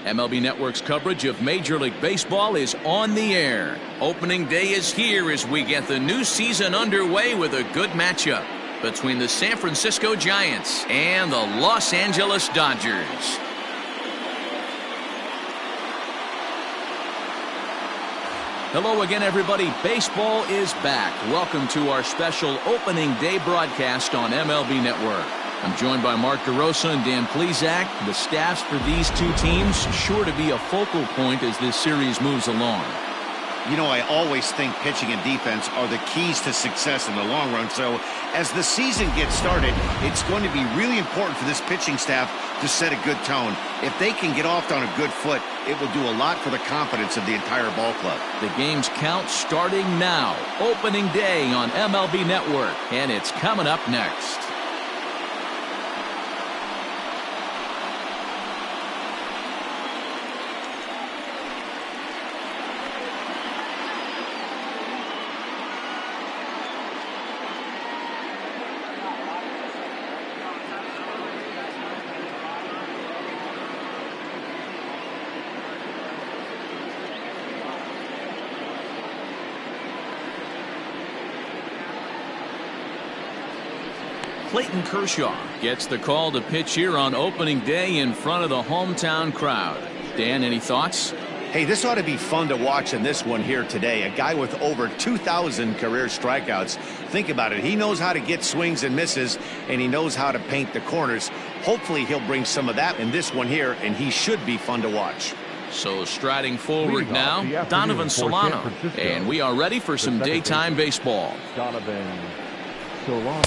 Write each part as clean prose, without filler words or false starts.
MLB Network's coverage of Major League Baseball is on the air. Opening day is here as we get the new season underway with a good matchup between the San Francisco Giants and the Los Angeles Dodgers. Hello again, everybody. Baseball is back. Welcome to our special opening day broadcast on MLB Network. I'm joined by Mark DeRosa and Dan Plesac. The staffs for these two teams sure to be a focal point as this series moves along. You know, I always think pitching and defense are the keys to success in the long run. So as the season gets started, it's going to be really important for this pitching staff to set a good tone. If they can get off on a good foot, it will do a lot for the confidence of the entire ball club. The game's count starting now. Opening day on MLB Network, and it's coming up next. Clayton Kershaw gets the call to pitch here on opening day in front of the hometown crowd. Dan, any thoughts? Hey, this ought to be fun to watch in this one here today. A guy with over 2,000 career strikeouts. Think about it. He knows how to get swings and misses, and he knows how to paint the corners. Hopefully he'll bring some of that in this one here, and he should be fun to watch. So striding forward now, Donovan Solano. And we are ready for some daytime baseball.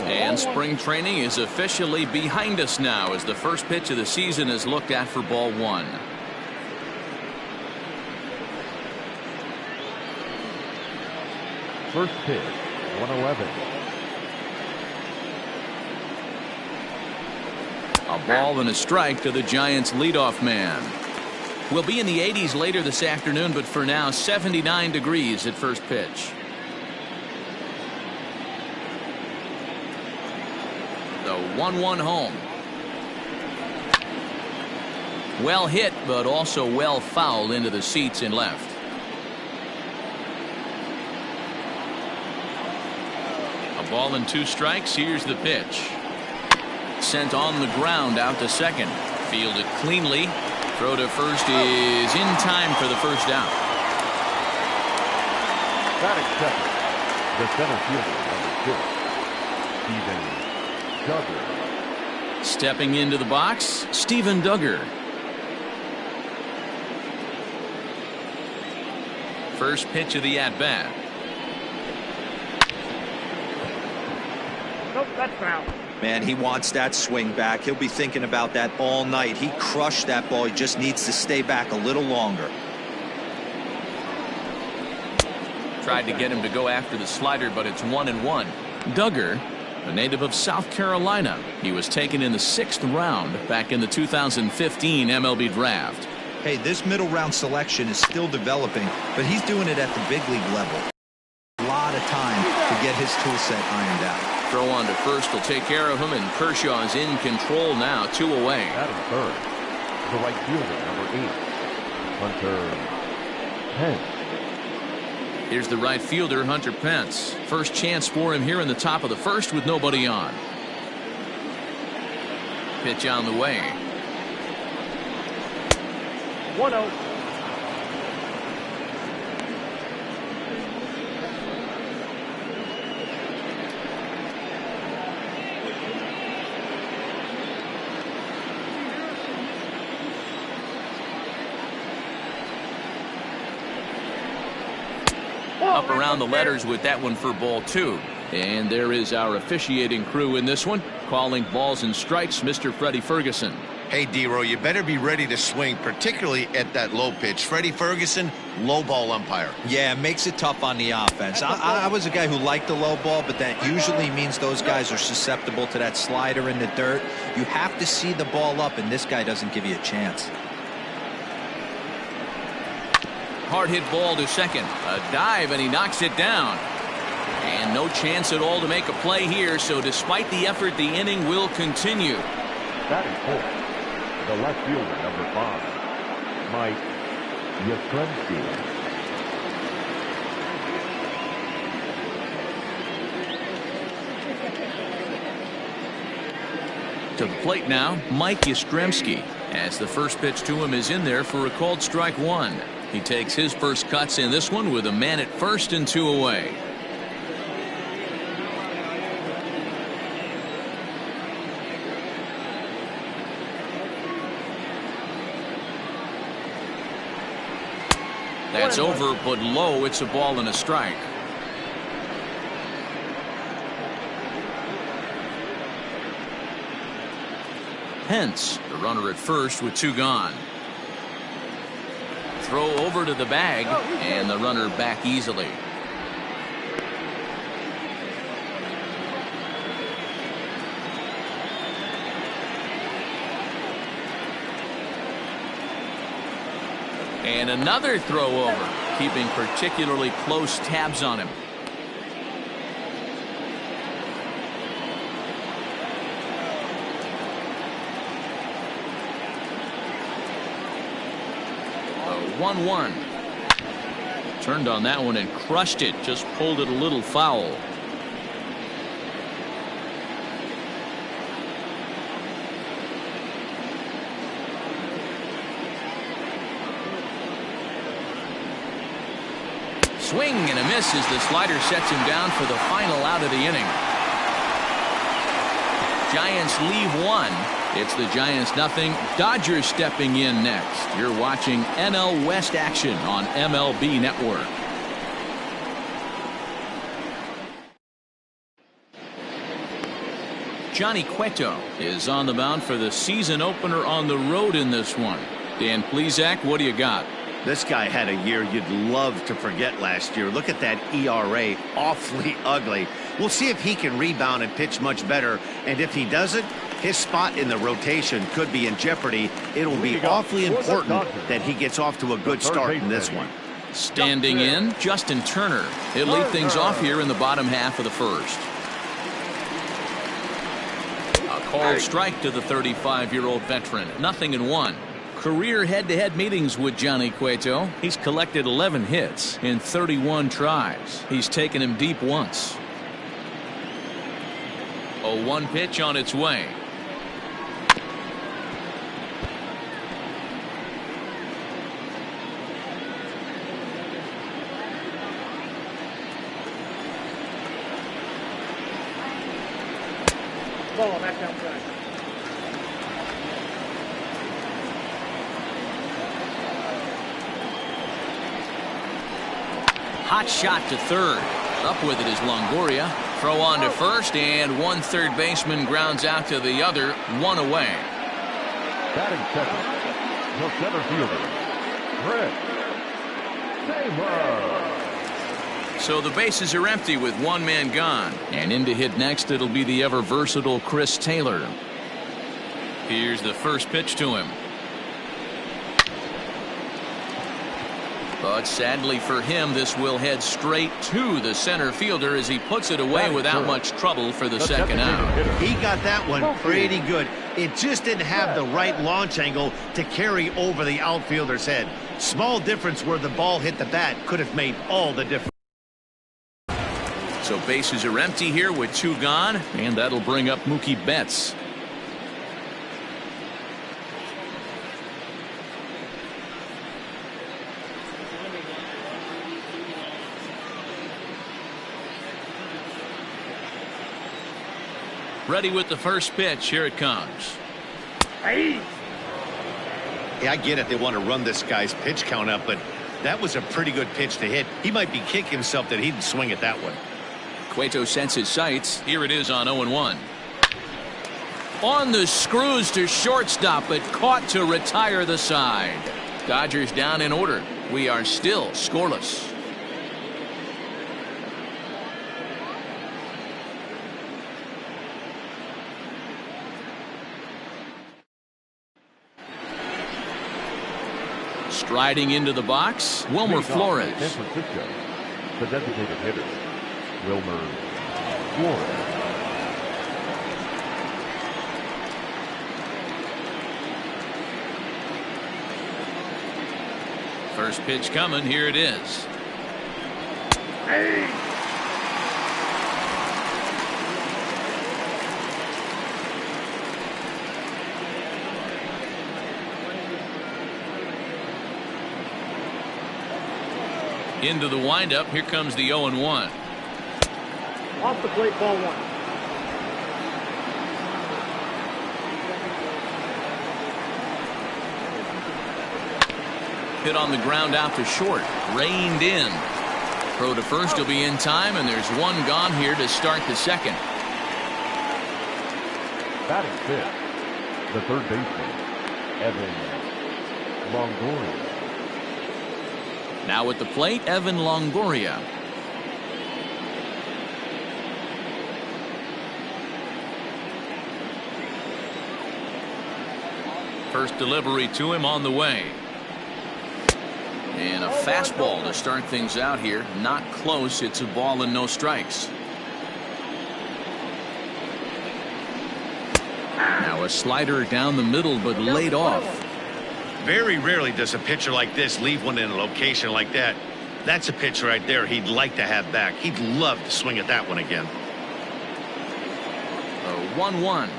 And spring training is officially behind us now as the first pitch of the season is looked at for ball one. First pitch, 111. A ball and a strike to the Giants leadoff man. We'll be in the 80s later this afternoon, but for now 79 degrees at first pitch. The 1-1 home. Well hit, but also well fouled into the seats in left. A ball and two strikes. Here's the pitch. Sent on the ground out to second. Fielded cleanly. Throw to first is in time for the first out. Batting second, the center fielder, number 2, Duggar. Stepping into the box, Steven Duggar. First pitch of the at-bat. Nope, that's foul. Man, he wants that swing back. He'll be thinking about that all night. He crushed that ball. He just needs to stay back a little longer. Tried to get him to go after the slider, but it's 1-1. Duggar, a native of South Carolina. He was taken in the 6th round back in the 2015 MLB draft. Hey, this middle round selection is still developing, but he's doing it at the big league level. A lot of time to get his tool set ironed out. Throw on to first will take care of him, and Kershaw is in control now, 2 away. Batting third, the right fielder, number 8, Hunter Pence. Here's the right fielder, Hunter Pence. First chance for him here in the top of the first with nobody on. Pitch on the way. 1-0. Up around the letters with that one for ball 2. And there is our officiating crew in this one, calling balls and strikes, Mr. Freddie Ferguson. Hey, D-Row, you better be ready to swing, particularly at that low pitch. Freddie Ferguson, low ball umpire. Yeah, it makes it tough on the offense. I was a guy who liked the low ball, but that usually means those guys are susceptible to that slider in the dirt. You have to see the ball up, and this guy doesn't give you a chance. Hard hit ball to second. A dive, and he knocks it down. And no chance at all to make a play here, so despite the effort, the inning will continue. Batting fourth, the left fielder, number 5, Mike Yastrzemski. To the plate now, Mike Yastrzemski, as the first pitch to him is in there for a called strike one. He takes his first cuts in this one with a man at first and 2 away. That's over, but low. It's a ball and a strike. Hence, the runner at first with 2 gone. Throw over to the bag, and the runner back easily. And another throw over, keeping particularly close tabs on him. A 1-1. Turned on that one and crushed it, just pulled it a little foul. Swing and a miss as the slider sets him down for the final out of the inning. Giants leave 1. It's the Giants nothing. Dodgers stepping in next. You're watching NL West action on MLB Network. Johnny Cueto is on the mound for the season opener on the road in this one. Dan Plesac, what do you got? This guy had a year you'd love to forget last year. Look at that ERA, awfully ugly. We'll see if he can rebound and pitch much better. And if he doesn't, his spot in the rotation could be in jeopardy. It'll be awfully important that he gets off to a good start in this one. Standing in, Justin Turner. He'll lead things off here in the bottom half of the first. A called strike to the 35-year-old veteran. 0-1. Career head-to-head meetings with Johnny Cueto. He's collected 11 hits in 31 tries. He's taken him deep once. A 1 pitch on its way. Ball back outside. Hot shot to third. Up with it is Longoria. Throw on to first, and one third baseman grounds out to the other. 1 away. Batting second, the center fielder, Chris Taylor. So the bases are empty with 1 man gone. And in to hit next, it'll be the ever versatile Chris Taylor. Here's the first pitch to him. But sadly for him, this will head straight to the center fielder as he puts it away without much trouble for the second out. He got that one pretty good. It just didn't have the right launch angle to carry over the outfielder's head. Small difference where the ball hit the bat could have made all the difference. So bases are empty here with 2 gone, and that'll bring up Mookie Betts. Ready with the first pitch. Here it comes. Yeah, I get it. They want to run this guy's pitch count up, but that was a pretty good pitch to hit. He might be kicking himself that he didn't swing at that one. Cueto sets his sights. Here it is on 0-1. On the screws to shortstop, but caught to retire the side. Dodgers down in order. We are still scoreless. Striding into the box, Wilmer Flores. San Francisco, the designated hitter, Wilmer Flores. First pitch coming. Here it is. Into the windup. Here comes the 0-1. Off the plate, ball 1. Hit on the ground out to short. Reined in. Throw to first will be in time, and there's one gone here to start the second. Batting fifth, the third baseman, Evan Longoria. Now at the plate, Evan Longoria. First delivery to him on the way. And a fastball to start things out here. Not close. It's a ball and no strikes. Now a slider down the middle, but laid off. Very rarely does a pitcher like this leave one in a location like that. That's a pitch right there he'd like to have back. He'd love to swing at that one again. A 1-1.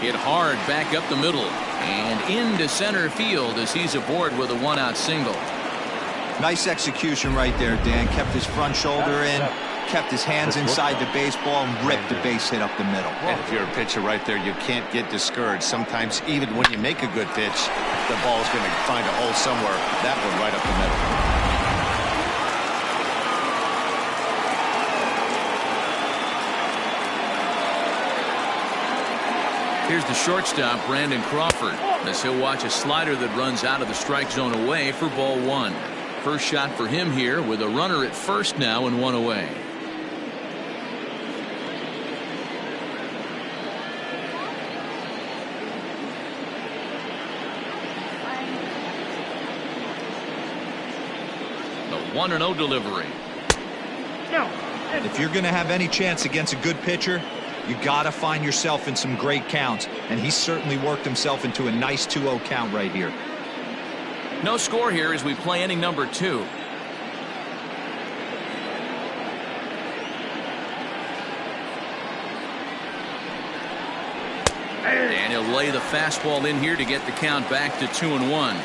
Hit hard back up the middle and into center field as he's aboard with a 1-out single. Nice execution right there, Dan. Kept his front shoulder in, kept his hands inside the baseball, and ripped the base hit up the middle. And if you're a pitcher right there, you can't get discouraged. Sometimes even when you make a good pitch, the ball's going to find a hole somewhere. That one right up the middle. Here's the shortstop, Brandon Crawford, as he'll watch a slider that runs out of the strike zone away for ball 1. First shot for him here with a runner at first now and 1 away. The 1-0 delivery. If you're going to have any chance against a good pitcher, you got to find yourself in some great counts, and he certainly worked himself into a nice 2-0 count right here. No score here as we play inning number 2. And he'll lay the fastball in here to get the count back to 2-1.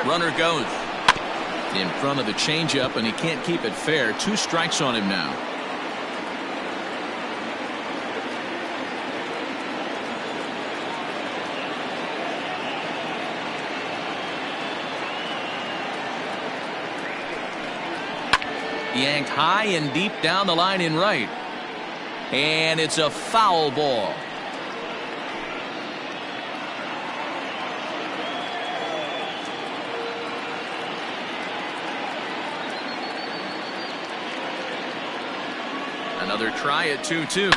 Runner goes in front of the changeup, and he can't keep it fair. 2 strikes on him now. Yanked high and deep down the line in right. And it's a foul ball. Another try at 2-2.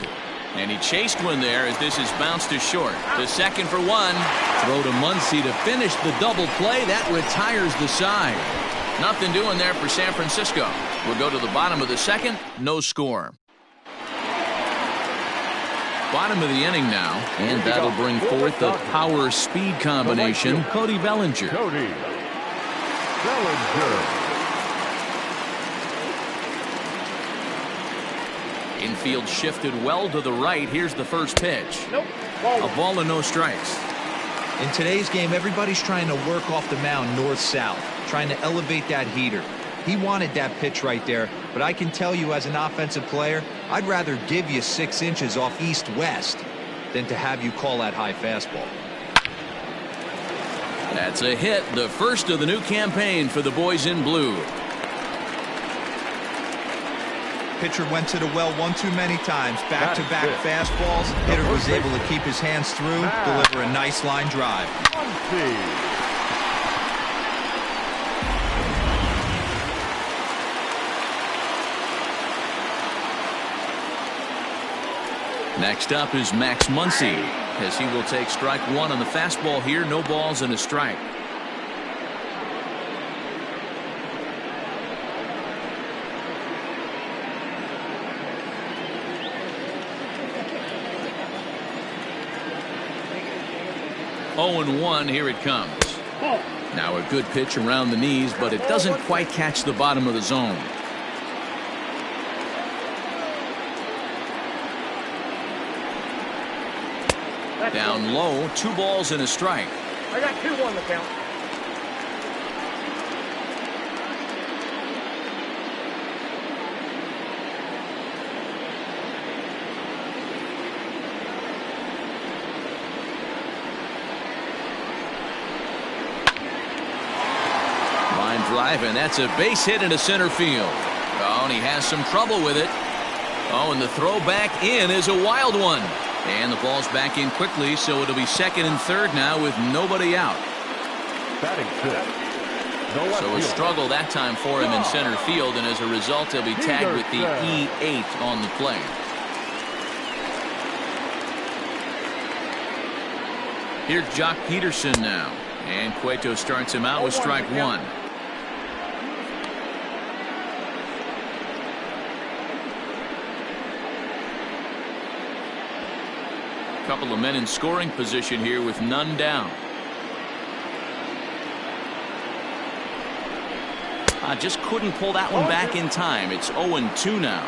And he chased one there as this is bounced to short. To second for 1. Throw to Muncy to finish the double play. That retires the side. Nothing doing there for San Francisco. We'll go to the bottom of the second. No score. Bottom of the inning now. And that'll bring forth the power-speed combination. Cody Bellinger. Cody Bellinger. Infield shifted well to the right. Here's the first pitch. A ball and no strikes. In today's game, everybody's trying to work off the mound north-south, trying to elevate that heater. He wanted that pitch right there, but I can tell you as an offensive player, I'd rather give you 6 inches off east-west than to have you call that high fastball. That's a hit, the first of the new campaign for the boys in blue. Pitcher went to the well one too many times. Back-to-back fastballs. Hitter was able to keep his hands through, deliver a nice line drive. Next up is Max Muncy, as he will take strike 1 on the fastball here. No balls and a strike. 0-1, here it comes. Ball. Now a good pitch around the knees, but it doesn't quite catch the bottom of the zone. Down low, 2 balls and a strike. I got 2-1 the count. Line drive, and that's a base hit into center field. Oh, and he has some trouble with it. Oh, and the throw back in is a wild one. And the ball's back in quickly, so it'll be second and third now with nobody out. Batting fifth. So a struggle that time for him in center field, and as a result, he'll be tagged with the E8 on the play. Here's Jock Peterson now. And Cueto starts him out with strike 1. Couple of men in scoring position here with none down. Just couldn't pull that one back in time. It's 0-2 now.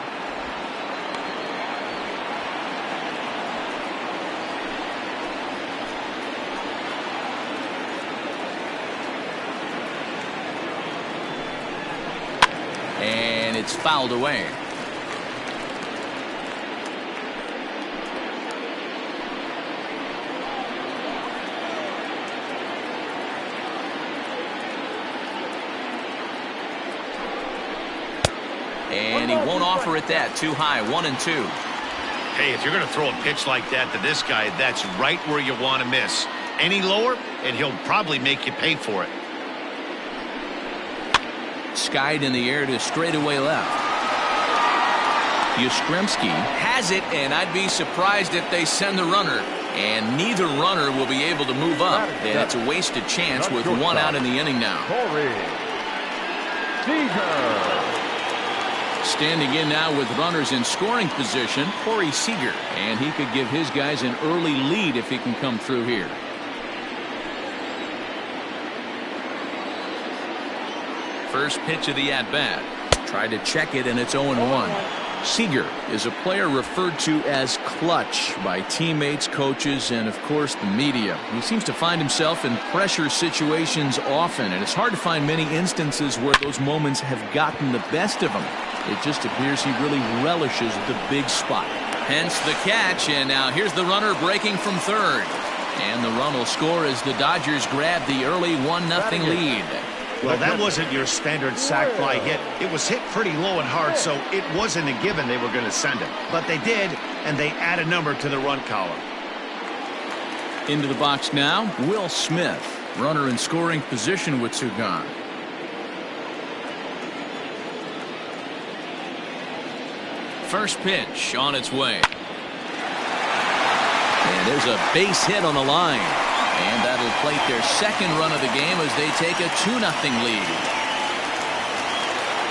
And it's fouled away. And he won't offer it that. Too high. 1-2. Hey, if you're going to throw a pitch like that to this guy, that's right where you want to miss. Any lower, and he'll probably make you pay for it. Skied in the air to straightaway left. Yastrzemski has it, and I'd be surprised if they send the runner. And neither runner will be able to move up. And it's a wasted chance with 1 out in the inning now. Standing in now with runners in scoring position, Corey Seager. And he could give his guys an early lead if he can come through here. First pitch of the at-bat. Tried to check it, and it's 0-1. Seager is a player referred to as clutch by teammates, coaches, and of course the media. He seems to find himself in pressure situations often, and it's hard to find many instances where those moments have gotten the best of him. It just appears he really relishes the big spot. Hence the catch, and now here's the runner breaking from third. And the run will score as the Dodgers grab the early 1-0 lead. Well, that wasn't your standard sac fly hit. It was hit pretty low and hard, so it wasn't a given they were going to send it. But they did, and they add a number to the run column. Into the box now, Will Smith. Runner in scoring position with 2 gone. First pitch on its way. And there's a base hit on the line. And that'll plate their second run of the game as they take a 2-0 lead.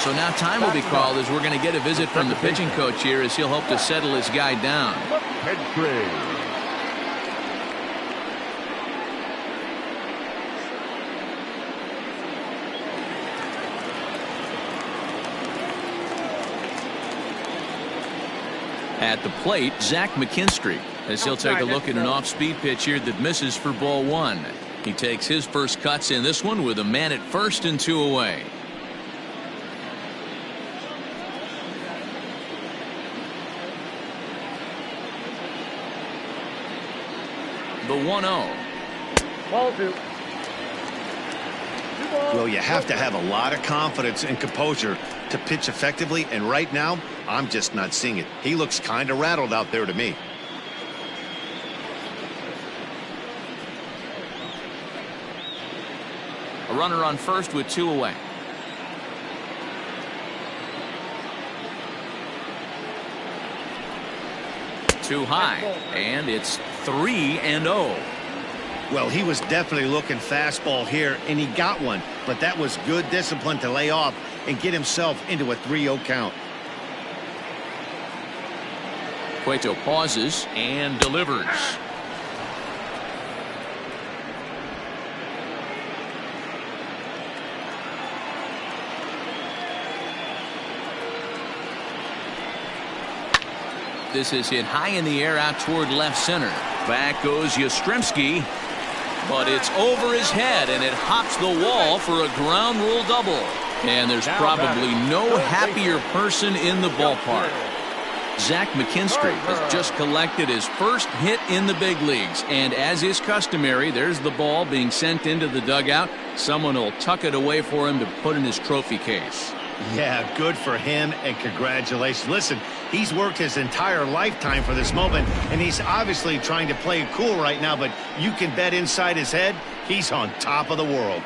So now time will be called as we're going to get a visit from the pitching coach here as he'll hope to settle his guy down. At the plate, Zach McKinstry, as he'll take a look at an off-speed pitch here that misses for ball 1. He takes his first cuts in this one with a man at first and 2 away. The 1-0. Ball 2. Well, you have to have a lot of confidence and composure to pitch effectively, and right now, I'm just not seeing it. He looks kind of rattled out there to me. A runner on first with 2 away. Too high, and it's 3-0. Well, he was definitely looking fastball here, and he got one, but that was good discipline to lay off and get himself into a 3-0 count. Cueto pauses and delivers. This is hit high in the air out toward left center. Back goes Yastrzemski, but it's over his head, and it hops the wall for a ground rule double. And there's probably no happier person in the ballpark. Zach McKinstry has just collected his first hit in the big leagues, and as is customary, there's the ball being sent into the dugout. Someone will tuck it away for him to put in his trophy case. Yeah, good for him, and congratulations. Listen, he's worked his entire lifetime for this moment, and he's obviously trying to play it cool right now, but you can bet inside his head, he's on top of the world.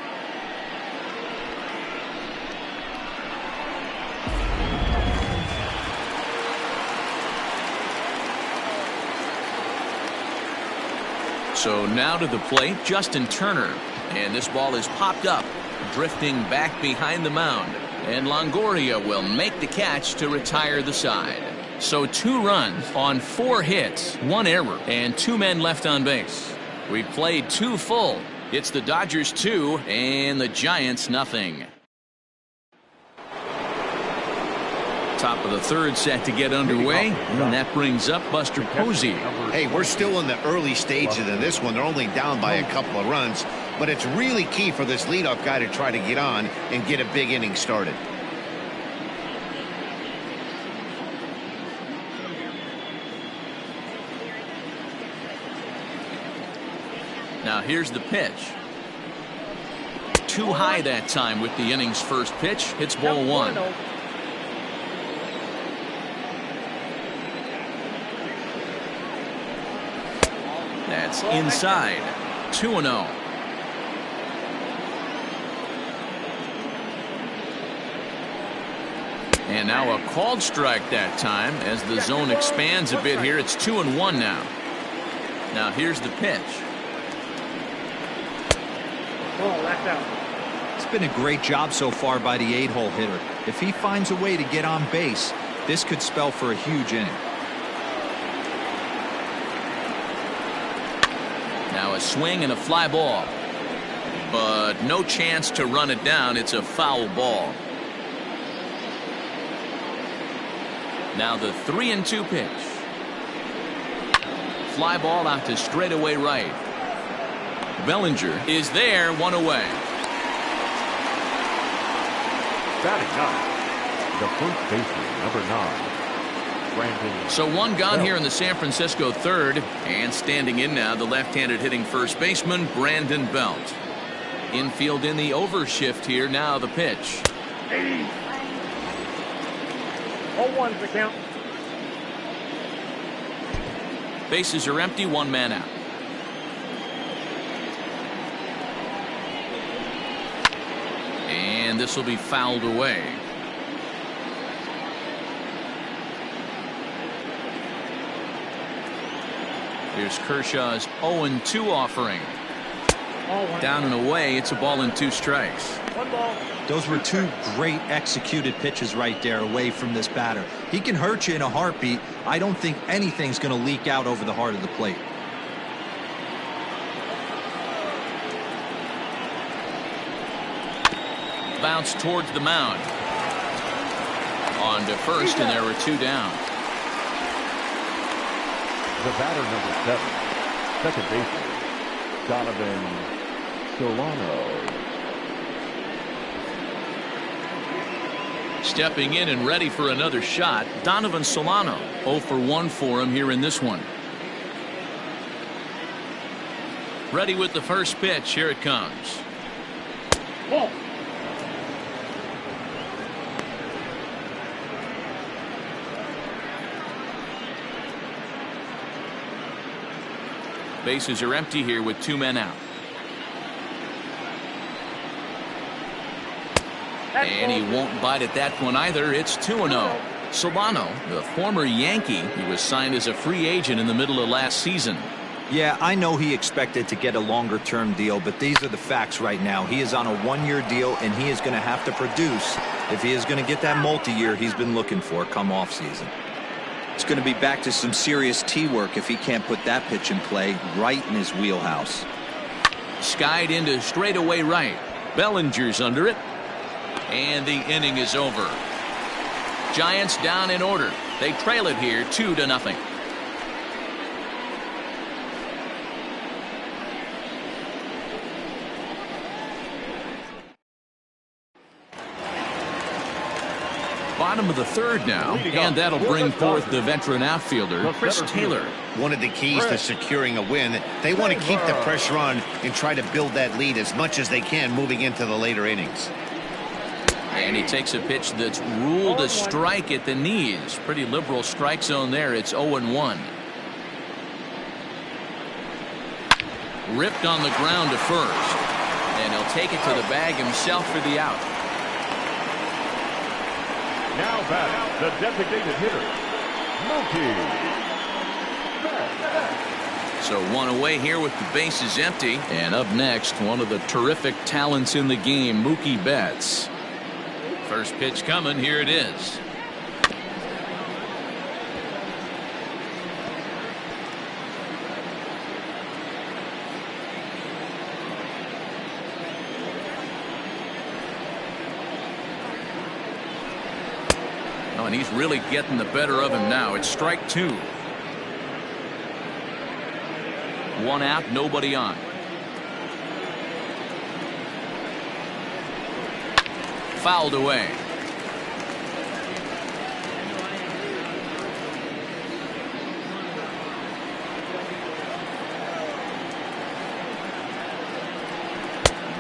So now to the plate, Justin Turner. And this ball is popped up, drifting back behind the mound. And Longoria will make the catch to retire the side. So 2 runs on 4 hits, 1 error, and 2 men left on base. We played 2 full. It's the Dodgers 2 and the Giants nothing. Top of the 3rd set to get underway, and that brings up Buster Posey. Hey, we're still in the early stages of this one. They're only down by a couple of runs, but it's really key for this leadoff guy to try to get on and get a big inning started. Now here's the pitch. Too high that time with the inning's first pitch. Hits ball 1. That's inside. 2-0. And now a called strike that time as the zone expands a bit here. It's 2-1 now. Now here's the pitch. Oh, that's out. It's been a great job so far by the 8-hole hitter. If he finds a way to get on base, this could spell for a huge inning. Now a swing and a fly ball, but no chance to run it down. It's a foul ball. Now the 3-2 pitch. Fly ball out to straightaway right. Bellinger is there, 1 away. Batting 9, the first baseman, number 9. So 1 gone here in the San Francisco 3rd, and standing in now the left-handed hitting first baseman Brandon Belt. Infield in the overshift here. Now the pitch. 0-1's the count. Bases are empty, 1 man out. And this will be fouled away. Here's Kershaw's 0-2 offering. Down and away. It's a ball and 2 strikes. 1 ball. Those were 2 great executed pitches right there away from this batter. He can hurt you in a heartbeat. I don't think anything's going to leak out over the heart of the plate. Bounce towards the mound. On to first, and there were 2 down. The batter, number 7, second baseman, Donovan Solano. Stepping in and ready for another shot, Donovan Solano. 0 for 1 for him here in this one. Ready with the first pitch. Here it comes. Ball. Bases are empty here with 2 men out. And he won't bite at that one either. It's 2-0. Solano, the former Yankee, he was signed as a free agent in the middle of last season. Yeah, I know he expected to get a longer-term deal, but these are the facts right now. He is on a 1-year deal, and he is going to have to produce if he is going to get that multi-year he's been looking for come off-season. It's going to be back to some serious T-work if he can't put that pitch in play right in his wheelhouse. Skied into straightaway right. Bellinger's under it. And the inning is over. Giants down in order. They trail it here 2-0. Bottom of the third now, and that'll bring forth the veteran outfielder, Chris Taylor. One of the keys to securing a win, they want to keep the pressure on and try to build that lead as much as they can moving into the later innings. And he takes a pitch that's ruled a strike at the knees. Pretty liberal strike zone there. It's 0-1. Ripped on the ground to first. And he'll take it to the bag himself for the out. Now batting, the designated hitter, Mookie. So one away here with the bases empty. And up next, one of the terrific talents in the game, Mookie Betts. First pitch coming. Here it is. Oh, and he's really getting the better of him now. It's strike 2. One out, nobody on. Fouled away.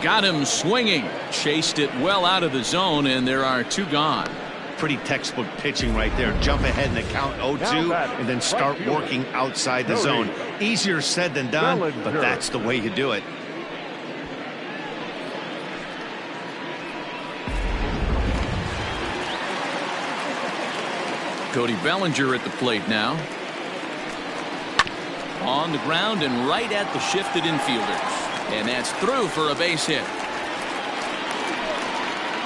Got him swinging. Chased it well out of the zone, and there are 2 gone. Pretty textbook pitching right there. Jump ahead in the count 0-2 and then start working outside the zone. Easier said than done, but that's the way you do it. Cody Bellinger at the plate now. On the ground and right at the shifted infielders. And that's through for a base hit.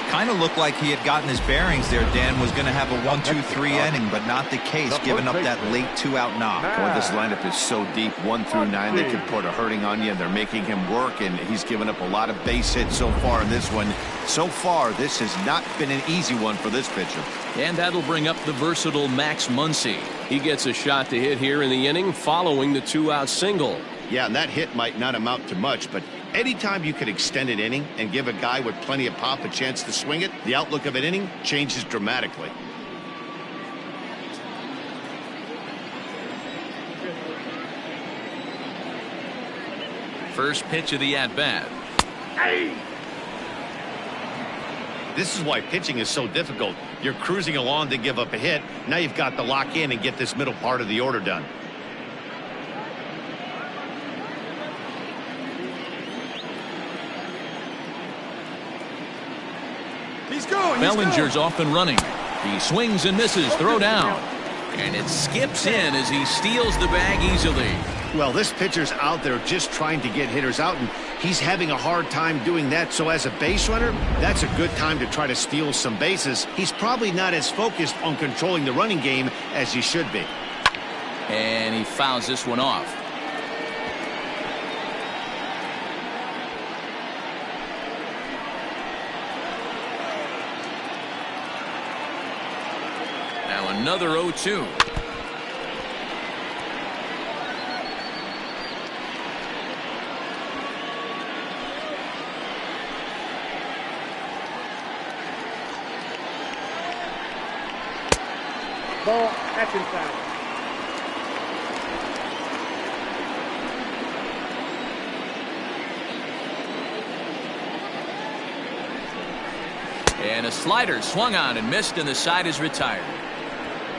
Kind of looked like he had gotten his bearings there. Dan was going to have a 1-2-3 inning, but not the case, giving up that late 2-out knock. Boy, this lineup is so deep, 1 through 9. They could put a hurting on you, and they're making him work, and he's given up a lot of base hits so far in this one. So far, this has not been an easy one for this pitcher. And that'll bring up the versatile Max Muncy. He gets a shot to hit here in the inning following the 2-out single. Yeah, and that hit might not amount to much, but anytime you could extend an inning and give a guy with plenty of pop a chance to swing it, the outlook of an inning changes dramatically. First pitch of the at-bat. Hey! This is why pitching is so difficult. You're cruising along to give up a hit. Now you've got to lock in and get this middle part of the order done. Bellinger's off and running. He swings and misses. Throw down. And it skips in as he steals the bag easily. Well, this pitcher's out there just trying to get hitters out, and he's having a hard time doing that. So as a base runner, that's a good time to try to steal some bases. He's probably not as focused on controlling the running game as he should be. And he fouls this one off. Now another 0-2. Ball, that's inside. And a slider swung on and missed, and the side is retired.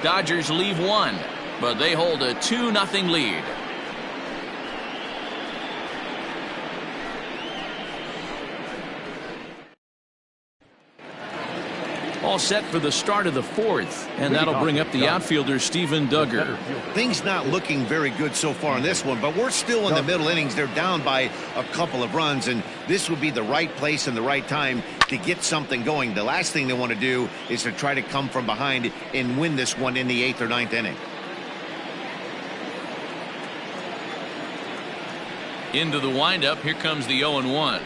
Dodgers leave 1, but they hold a 2-0 lead. All set for the start of the 4th, and that'll bring up the outfielder Steven Duggar. Things not looking very good so far in this one, but we're still in the middle innings. They're down by a couple of runs, and this would be the right place and the right time to get something going. The last thing they want to do is to try to come from behind and win this one in the 8th or 9th inning. Into the windup. Here comes the 0-1.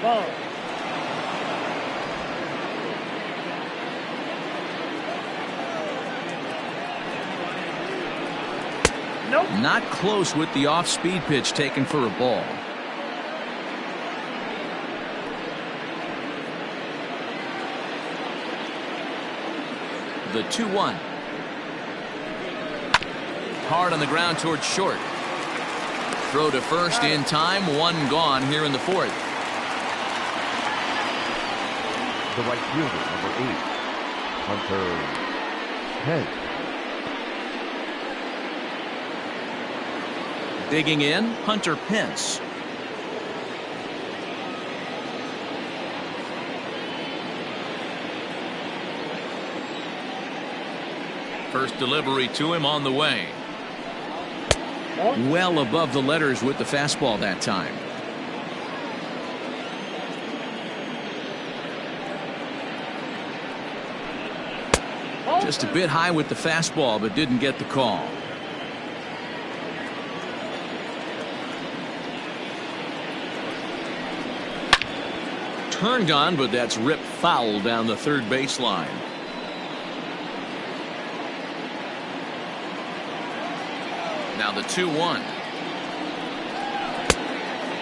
Ball. Nope. Not close with the off-speed pitch taken for a ball. The 2-1. Hard on the ground towards short. Throw to first in time. One gone here in the fourth. The right fielder, number 8, Hunter Pence. Digging in, Hunter Pence. First delivery to him on the way. Well above the letters with the fastball that time. Just a bit high with the fastball, but didn't get the call. Turned on, but that's ripped foul down the third baseline. Now the 2-1.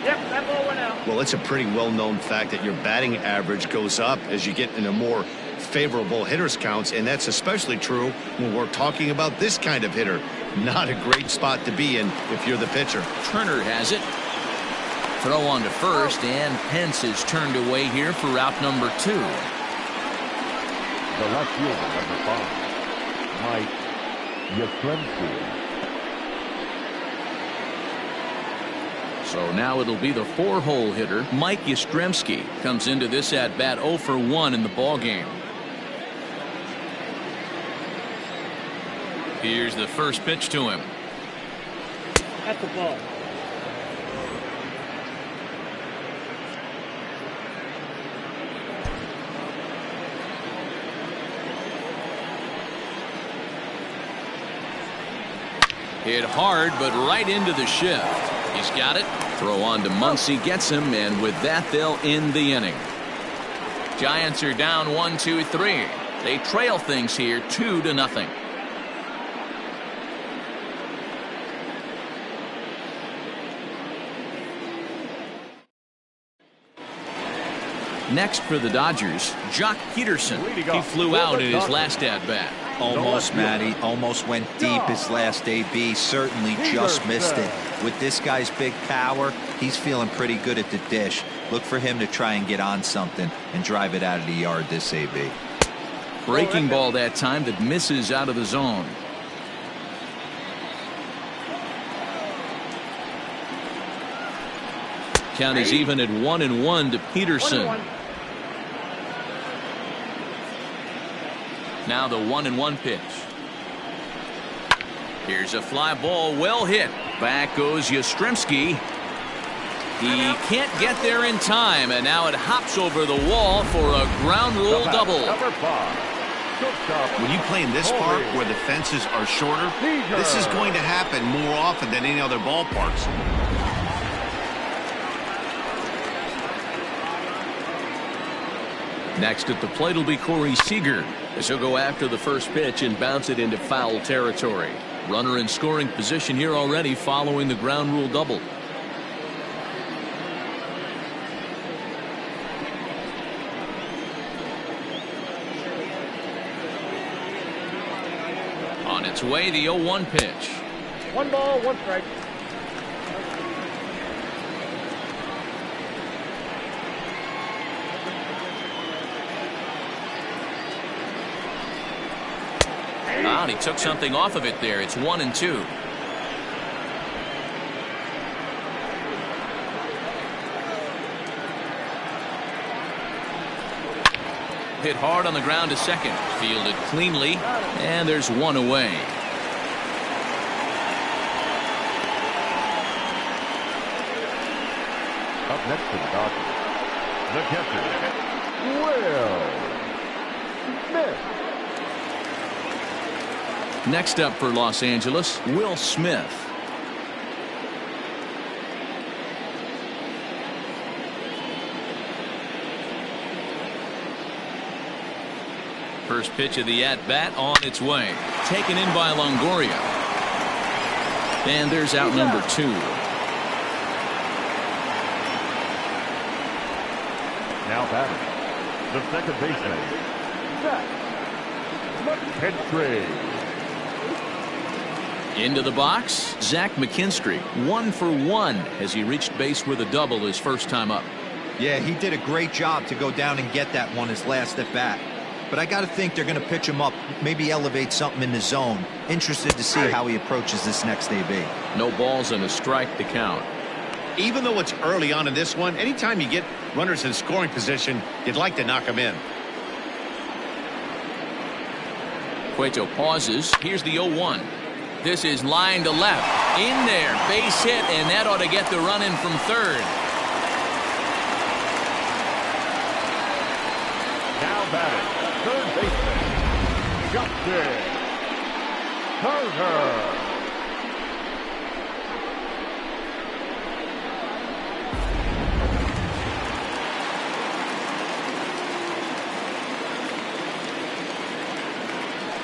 Yep, that ball went out. Well, it's a pretty well-known fact that your batting average goes up as you get into more favorable hitters counts, and that's especially true when we're talking about this kind of hitter. Not a great spot to be in if you're the pitcher. Turner has it. Throw on to first, and Pence is turned away here for route number 2. The left fielder, number 5, Mike Yastrzemski. So now it'll be the 4-hole hitter, Mike Yastrzemski, comes into this at-bat 0 for 1 in the ballgame. Here's the first pitch to him. That's the ball. Hit hard, but right into the shift. He's got it. Throw on to Muncy, gets him, and with that, they'll end the inning. Giants are down 1-2-3. They trail things here 2-0. Next for the Dodgers, Jock Peterson. He flew out in his last at-bat. Almost, Matty. Almost went deep his last AB. Certainly just missed it. With this guy's big power, he's feeling pretty good at the dish. Look for him to try and get on something and drive it out of the yard this AB. Breaking ball that time that misses out of the zone. Count is even at 1-1 to Peterson. 1-1. Now the 1-1 pitch. Here's a fly ball, well hit. Back goes Yastrzemski. He can't get there in time, and now it hops over the wall for a ground rule double. Number 5, shortstop. When you play in this park where the fences are shorter, this is going to happen more often than any other ballparks. Next at the plate will be Corey Seager, as he'll go after the first pitch and bounce it into foul territory. Runner in scoring position here already following the ground rule double. On its way, the 0-1 pitch. 1 ball, 1 strike. He took something off of it there. It's 1-2. Hit hard on the ground to second. Fielded cleanly, and there's one away. Up next to the Dodgers, the catcher, Will Smith. Next up for Los Angeles, Will Smith. First pitch of the at-bat on its way. Taken in by Longoria. And there's out number 2. Now batting, the second baseman, Zach McKinstry. Into the box, Zach McKinstry, 1 for 1 as he reached base with a double his first time up. Yeah, he did a great job to go down and get that one his last at bat. But I got to think they're going to pitch him up, maybe elevate something in the zone. Interested to see how he approaches this next AB. No balls and a strike to count. Even though it's early on in this one, anytime you get runners in scoring position, you'd like to knock them in. Cueto pauses. Here's the 0-1. This is line to left. In there. Base hit, and that ought to get the run in from third. Now batting, third baseman, Justin Turner.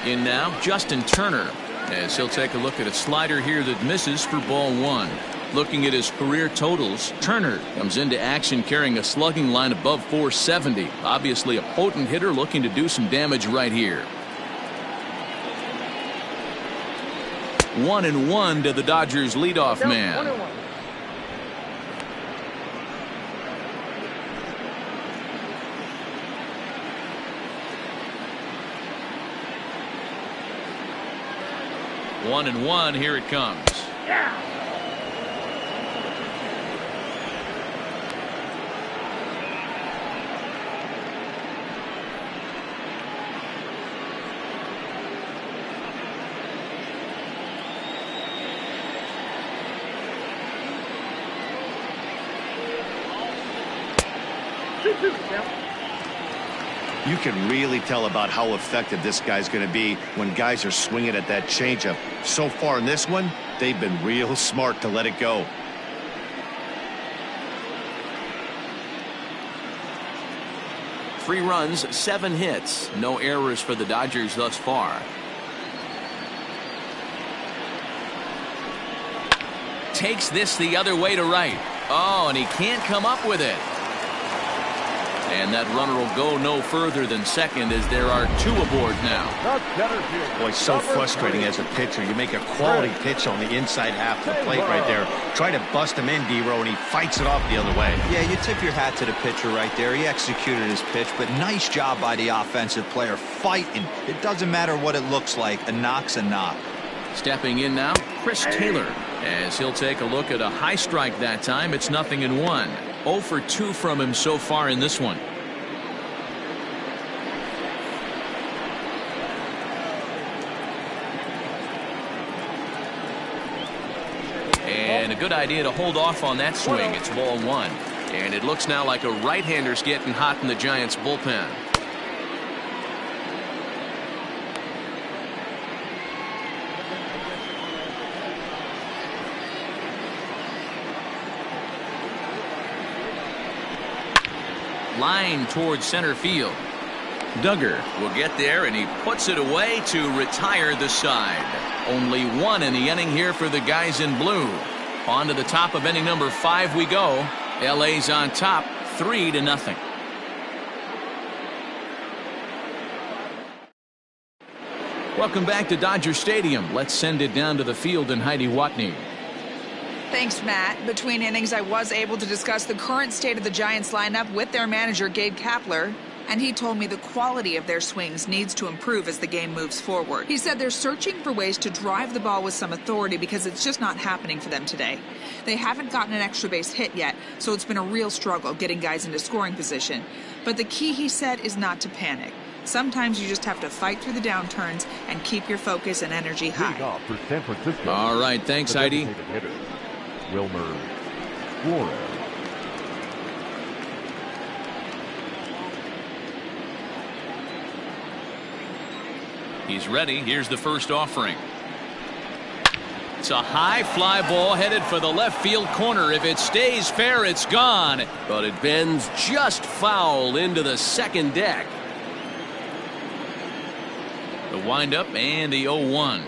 In now, Justin Turner, as he'll take a look at a slider here that misses for ball 1. Looking at his career totals, Turner comes into action carrying a slugging line above 470. Obviously a potent hitter looking to do some damage right here. 1-1 to the Dodgers leadoff man. 1-1. One and one, here it comes. Yeah. You can really tell about how effective this guy's going to be when guys are swinging at that changeup. So far in this one, they've been real smart to let it go. Three runs, 7 hits. No errors for the Dodgers thus far. Takes this the other way to right. Oh, and he can't come up with it. And that runner will go no further than second as there are 2 aboard now. Boy, so frustrating as a pitcher. You make a quality pitch on the inside half of the plate right there. Try to bust him in, D-Row, and he fights it off the other way. Yeah, you tip your hat to the pitcher right there. He executed his pitch, but nice job by the offensive player fighting. It doesn't matter what it looks like. A knock's a knock. Stepping in now, Chris Taylor, as he'll take a look at a high strike that time. It's 0-1. 0 for 2 from him so far in this one. And a good idea to hold off on that swing. It's ball 1. And it looks now like a right-hander's getting hot in the Giants bullpen. Line towards center field. Duggar will get there, and he puts it away to retire the side. Only 1 in the inning here for the guys in blue. On to the top of inning number 5 we go. LA's on top, 3-0. Welcome back to Dodger Stadium. Let's send it down to the field and Heidi Watney. Thanks, Matt. Between innings, I was able to discuss the current state of the Giants lineup with their manager, Gabe Kapler, and he told me the quality of their swings needs to improve as the game moves forward. He said they're searching for ways to drive the ball with some authority because it's just not happening for them today. They haven't gotten an extra base hit yet, so it's been a real struggle getting guys into scoring position. But the key, he said, is not to panic. Sometimes you just have to fight through the downturns and keep your focus and energy high. For San Francisco, all right, thanks, Heidi. Wilmer Flores. He's ready. Here's the first offering. It's a high fly ball headed for the left field corner. If it stays fair, it's gone. But it bends just foul into the second deck. The windup and the 0-1.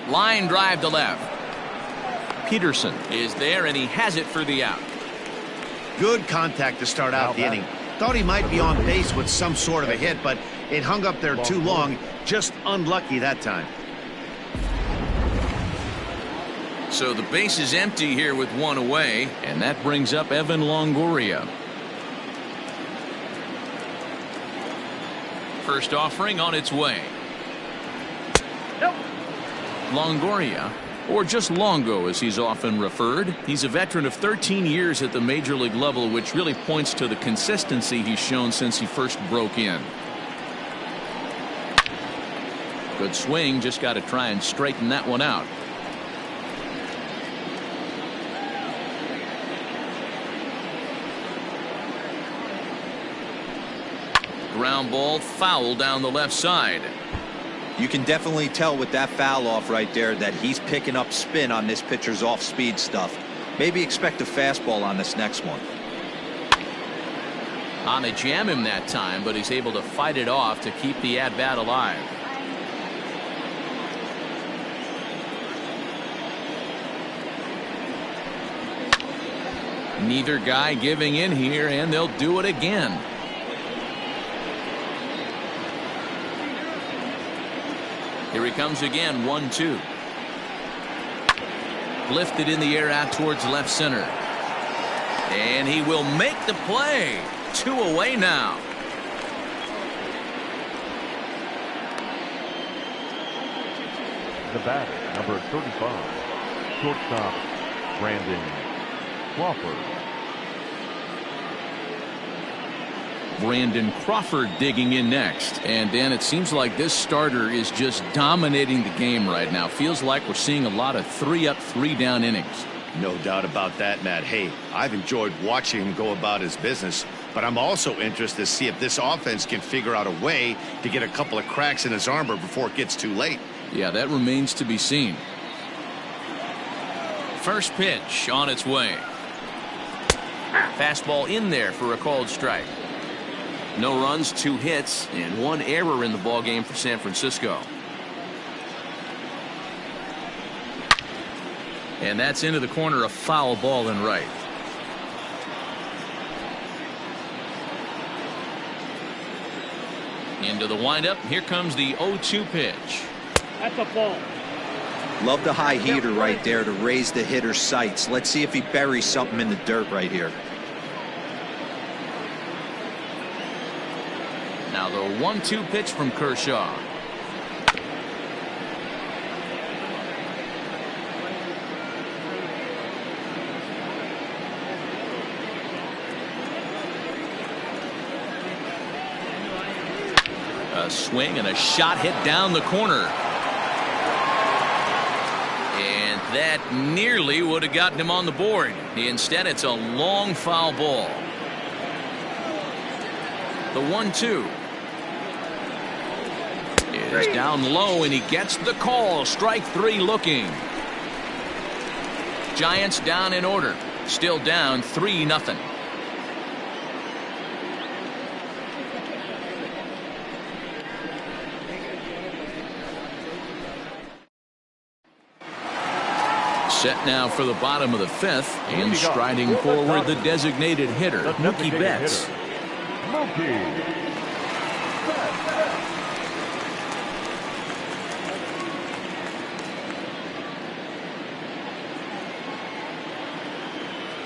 Line drive to left. Peterson is there, and he has it for the out. Good contact to start out the inning. Thought he might be on base with some sort of a hit, but it hung up there too long. Just unlucky that time. So the base is empty here with one away, and that brings up Evan Longoria. First offering on its way. Nope. Longoria, or just Longo as he's often referred. He's a veteran of 13 years at the major league level, which really points to the consistency he's shown since he first broke in. Good swing, just got to try and straighten that one out. Ground ball foul down the left side. You can definitely tell with that foul off right there that he's picking up spin on this pitcher's off-speed stuff. Maybe expect a fastball on this next one. They jam him that time, but he's able to fight it off to keep the at-bat alive. Neither guy giving in here, and they'll do it again. Here he comes again, 1-2. Lifted in the air out towards left center. And he will make the play. 2 away now. The batter, number 35, shortstop, Brandon Crawford. Brandon Crawford digging in next. And Dan, it seems like this starter is just dominating the game right now. Feels like we're seeing a lot of 3-up, 3-down innings. No doubt about that, Matt. Hey, I've enjoyed watching him go about his business, but I'm also interested to see if this offense can figure out a way to get a couple of cracks in his armor before it gets too late. Yeah, that remains to be seen. First pitch on its way. Fastball in there for a called strike. No runs, 2 hits, and 1 error in the ballgame for San Francisco. And that's into the corner, a foul ball and right. Into the windup. Here comes the 0-2 pitch. That's a ball. Love the high heater right there to raise the hitter's sights. Let's see if he buries something in the dirt right here. Now the 1-2 pitch from Kershaw. A swing and a shot hit down the corner. And that nearly would have gotten him on the board. Instead, it's a long foul ball. The 1-2 is down low, and he gets the call. Strike 3 looking. Giants down in order. Still down 3-0. Set now for the bottom of the 5th, and striding forward the designated hitter, Mookie Betts.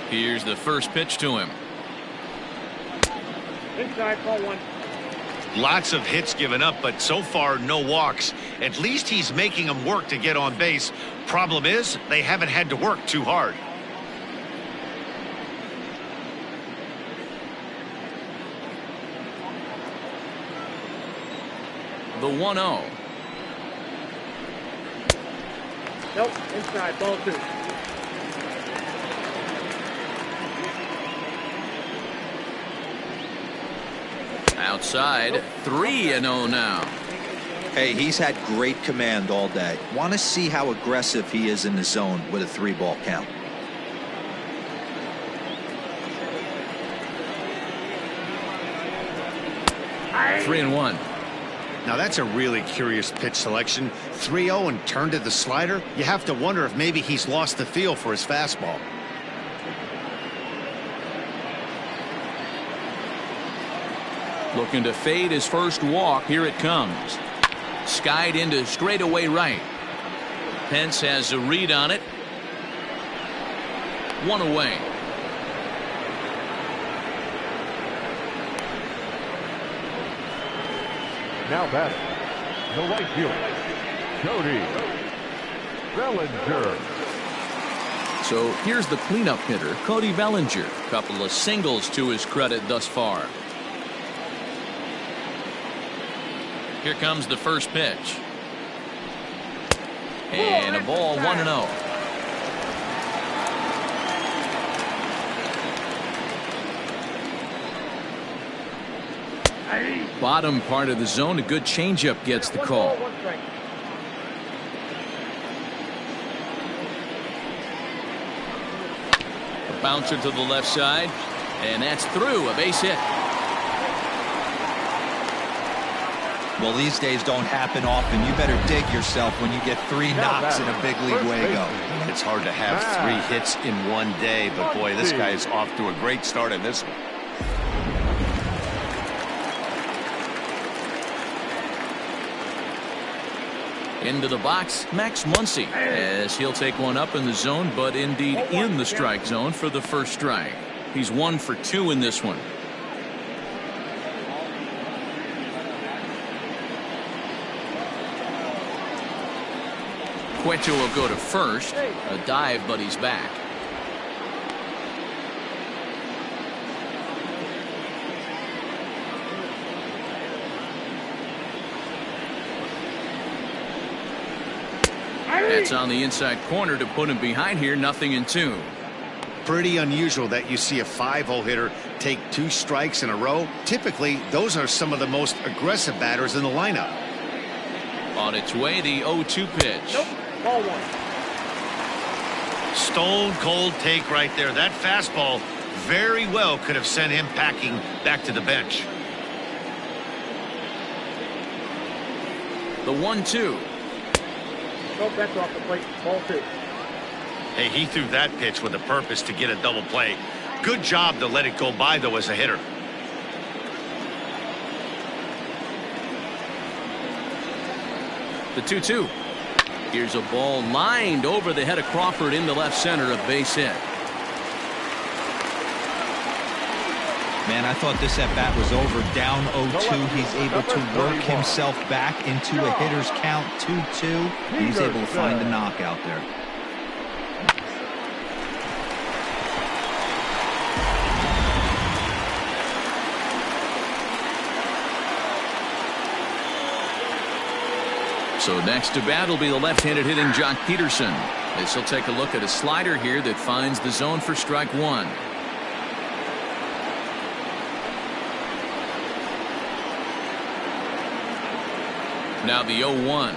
Here's the first pitch to him. Inside, ball 1. Lots of hits given up, but so far no walks. At least he's making them work to get on base. Problem is, they haven't had to work too hard. The 1-0. Nope, inside, ball 2. Outside, 3-0 now. Hey, he's had great command all day. Want to see how aggressive he is in the zone with a 3-ball count. Three and 1. Now that's a really curious pitch selection. 3-0 and turned to the slider. You have to wonder if maybe he's lost the feel for his fastball. Looking to fade his first walk. Here it comes. Skied into straightaway right. Pence has a read on it. One away. Now batting, the right fielder, Cody Bellinger. So here's the cleanup hitter, Cody Bellinger. Couple of singles to his credit thus far. Here comes the first pitch. And a ball, 1-0. Bottom part of the zone, a good changeup gets the call. A bouncer to the left side, and that's through. A base hit. Well, these days don't happen often. You better dig yourself when you get 3 knocks in a big league way go. It's hard to have 3 hits in one day, but boy, this guy is off to a great start in this one. Into the box, Max Muncy, as he'll take one up in the zone, but indeed in the strike zone for the first strike. He's 1 for 2 in this one. Cueto will go to first. A dive, but he's back. That's on the inside corner to put him behind here. 0-2. Pretty unusual that you see a 5-hole hitter take 2 strikes in a row. Typically, those are some of the most aggressive batters in the lineup. On its way, the 0-2 pitch. Nope. Ball 1. Stone cold take right there. That fastball very well could have sent him packing back to the bench. The 1-2. Nope, that's off the plate. Ball 2. Hey, he threw that pitch with a purpose to get a double play. Good job to let it go by, though, as a hitter. The 2-2. Here's a ball lined over the head of Crawford into left center, a base hit. Man, I thought this at-bat was over. Down 0-2. He's able to work himself back into a hitter's count. 2-2. He's able to find a knockout there. So next to bat will be the left-handed hitting Jock Peterson, as he'll take a look at a slider here that finds the zone for strike 1. Now the 0-1.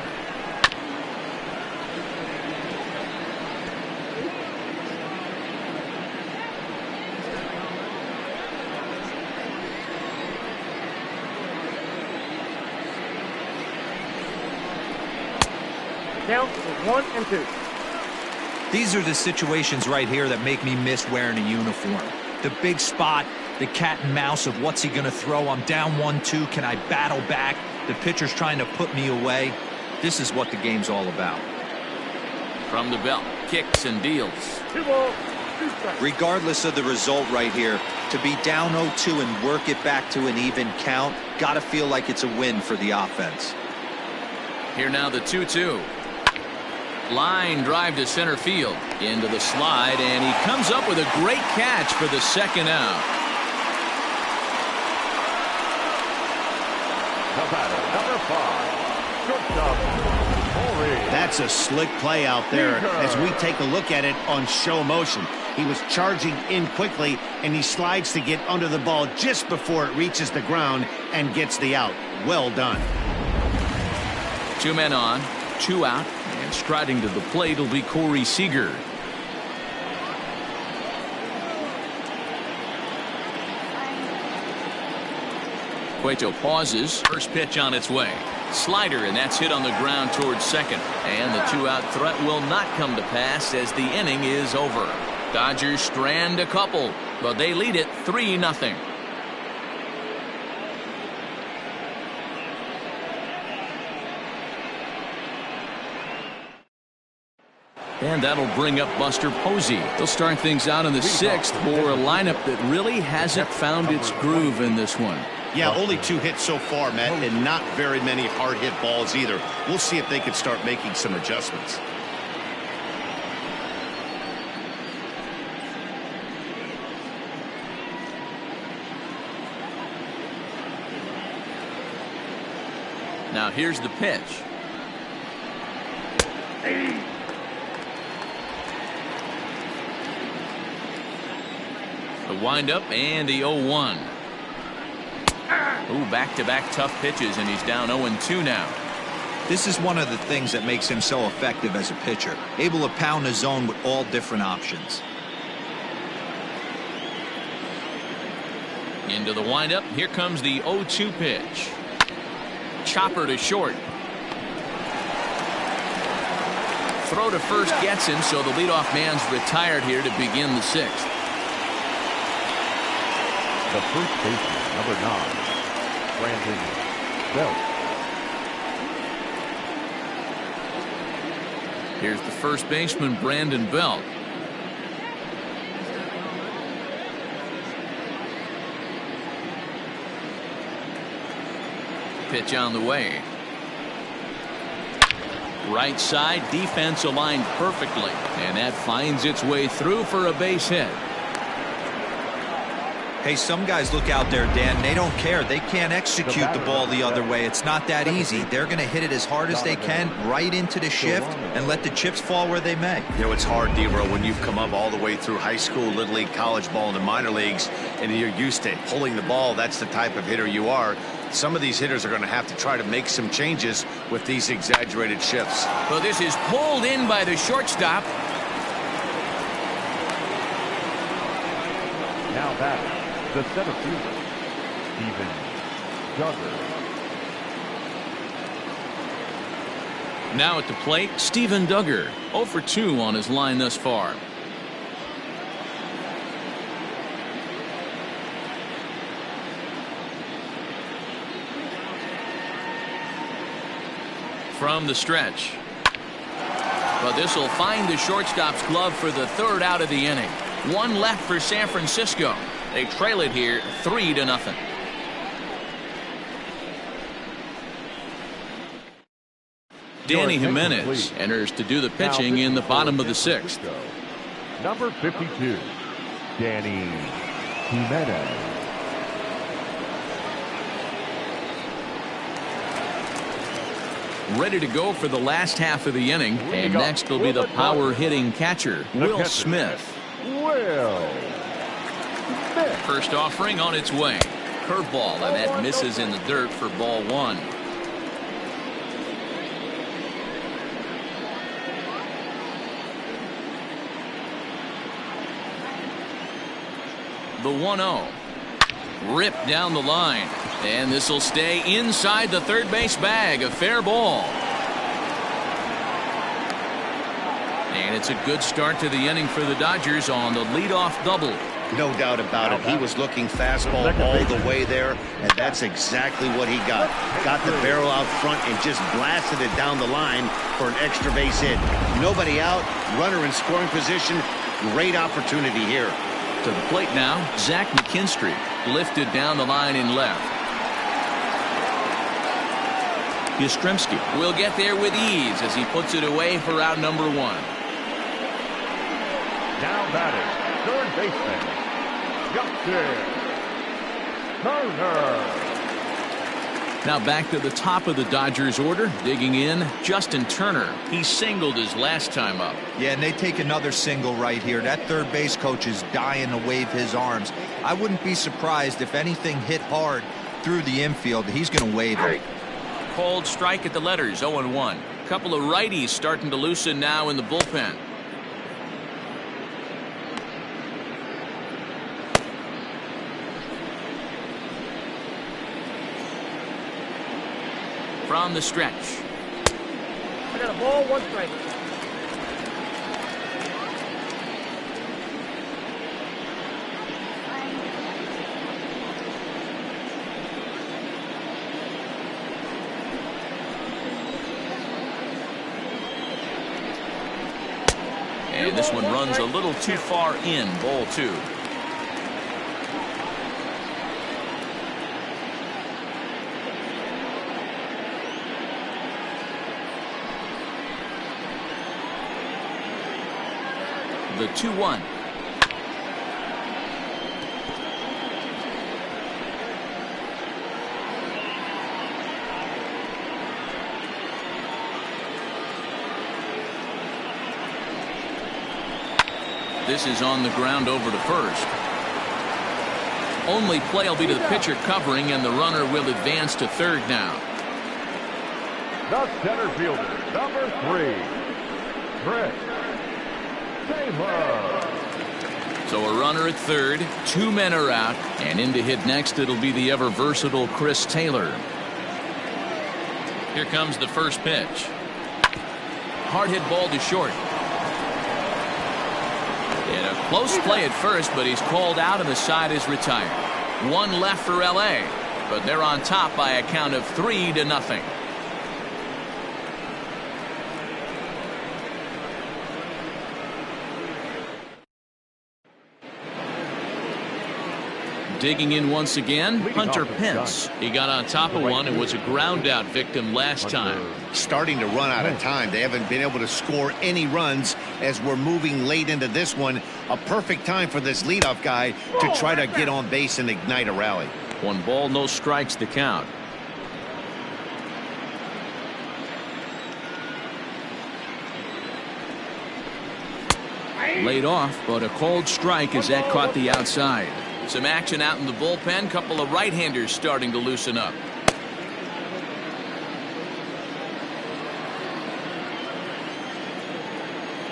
Count is 1-2. These are the situations right here that make me miss wearing a uniform. The big spot, the cat and mouse of what's he going to throw. I'm down 1-2. Can I battle back? The pitcher's trying to put me away. This is what the game's all about. From the belt, kicks and deals. 2 balls, 2 strikes. Regardless of the result right here, to be down 0-2 and work it back to an even count, got to feel like it's a win for the offense. Here now the 2-2. Line drive to center field. Into the slide, and he comes up with a great catch for the second out. The batter, number 5, shortstop, Corey. That's a slick play out there as we take a look at it on show motion. He was charging in quickly, and he slides to get under the ball just before it reaches the ground and gets the out. Well done. 2 men on, 2 out, and striding to the plate will be Corey Seager. Cueto pauses. First pitch on its way. Slider, and that's hit on the ground towards second. And the two-out threat will not come to pass as the inning is over. Dodgers strand a couple, but they lead it 3-0. And that'll bring up Buster Posey. They'll start things out in the 6th for a lineup that really hasn't found its groove in this one. Yeah, only 2 hits so far, Matt, and not very many hard hit balls either. We'll see if they can start making some adjustments. Now here's the pitch. The windup and the 0-1. Ooh, back-to-back tough pitches, and he's down 0-2 now. This is one of the things that makes him so effective as a pitcher, able to pound the zone with all different options. Into the windup. Here comes the 0-2 pitch. Chopper to short. Throw to first gets him, so the leadoff man's retired here to begin the 6th. The first baseman, number 9, Brandon Belt. Here's the first baseman, Brandon Belt. Pitch on the way. Right side, defense aligned perfectly, and that finds its way through for a base hit. Hey, some guys look out there, Dan, they don't care. They can't execute the ball the other way. It's not that easy. They're going to hit it as hard as they can right into the shift and let the chips fall where they may. You know, it's hard, D-Bro, when you've come up all the way through high school, little league, college ball, and the minor leagues, and you're used to pulling the ball. That's the type of hitter you are. Some of these hitters are going to have to try to make some changes with these exaggerated shifts. Well, this is pulled in by the shortstop. Now that the center fielder, Steven Duggar. Now at the plate, Steven Duggar, 0 for 2 on his line thus far. From the stretch. But this will find the shortstop's glove for the 3rd out of the inning. 1 left for San Francisco. They trail it here 3-0. Danny Jimenez enters to do the pitching in the bottom of the 6th. Number 52, Danny Jimenez. Ready to go for the last half of the inning. And next will be the power-hitting catcher, Will Smith. Will Smith. First offering on its way. Curveball, and that misses in the dirt for ball 1. The 1-0. Ripped down the line. And this will stay inside the third base bag. A fair ball. And it's a good start to the inning for the Dodgers on the leadoff double. No doubt about it. He was looking fastball all the way there, and that's exactly what he got. Got the barrel out front and just blasted it down the line for an extra base hit. Nobody out, runner in scoring position. Great opportunity here. To the plate now, Zach McKinstry, lifted down the line in left. Yastrzemski will get there with ease as he puts it away for out number 1. Now batting, third baseman, Justin Turner. Now back to the top of the Dodgers order, digging in, Justin Turner. He singled his last time up. Yeah, and they take another single right here. That third base coach is dying to wave his arms. I wouldn't be surprised if anything hit hard through the infield. He's going to wave it. Cold strike at the letters, 0-1. Couple of righties starting to loosen now in the bullpen. from the stretch. I got a ball, 1 strike. And this one runs a little too far in, ball 2. The 2-1. This is on the ground over to first. Only play will be to the pitcher covering, and the runner will advance to third now. The center fielder, number 3, Chris Taylor. So a runner at third, 2 men are out, and in to hit next it'll be the ever versatile Chris Taylor. Here comes the first pitch. Hard hit ball to short. And a close play at first, but he's called out and the side is retired. 1 left for LA, but they're on top by a count of 3-0. Digging in once again, Hunter Pence. He got on top of one and was a ground out victim last time. Starting to run out of time. They haven't been able to score any runs as we're moving late into this one. A perfect time for this leadoff guy to try to get on base and ignite a rally. 1 ball, no strikes to count. Laid off, but a called strike as that caught the outside. Some action out in the bullpen. Couple of right-handers starting to loosen up.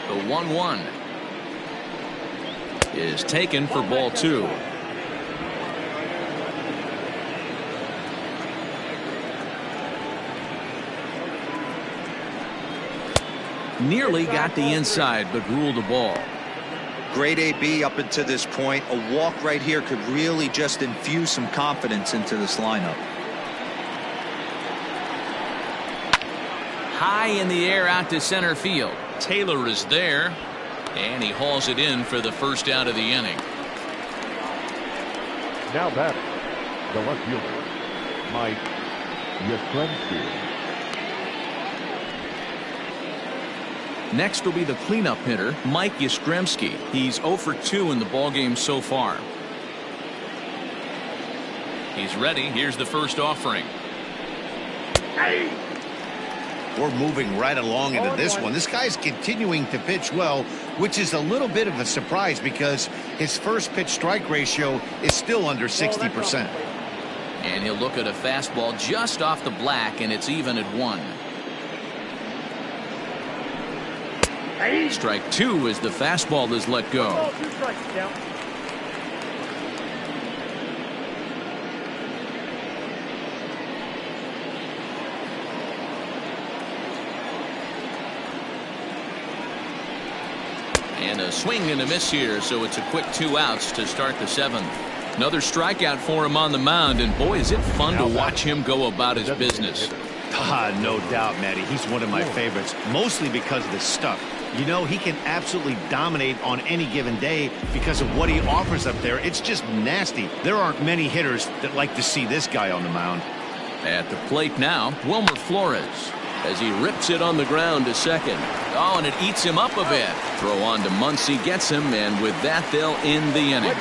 The 1-1 is taken for ball 2. Nearly got the inside, but ruled the ball. Great AB up until this point. A walk right here could really just infuse some confidence into this lineup. High in the air out to center field. Taylor is there, and he hauls it in for the first out of the inning. Now batting, the left fielder, Mike Yastrzemski. Next will be the cleanup hitter, Mike Yastrzemski. He's 0 for 2 in the ballgame so far. He's ready. Here's the first offering. We're moving right along into this one. This guy's continuing to pitch well, which is a little bit of a surprise because his first pitch strike ratio is still under 60%. And he'll look at a fastball just off the black, and it's even at 1. Strike 2 as the fastball is let go. 2 strikes, down. And a swing and a miss here, so it's a quick 2 outs to start the 7th. Another strikeout for him on the mound, and boy, is it fun to watch him go about his business. No doubt, Matty. He's one of my favorites, mostly because of his stuff. You know, he can absolutely dominate on any given day because of what he offers up there. It's just nasty. There aren't many hitters that like to see this guy on the mound. At the plate now, Wilmer Flores, as he rips it on the ground to second. Oh, and it eats him up a bit. Throw on to Muncy, gets him, and with that, they'll end the inning.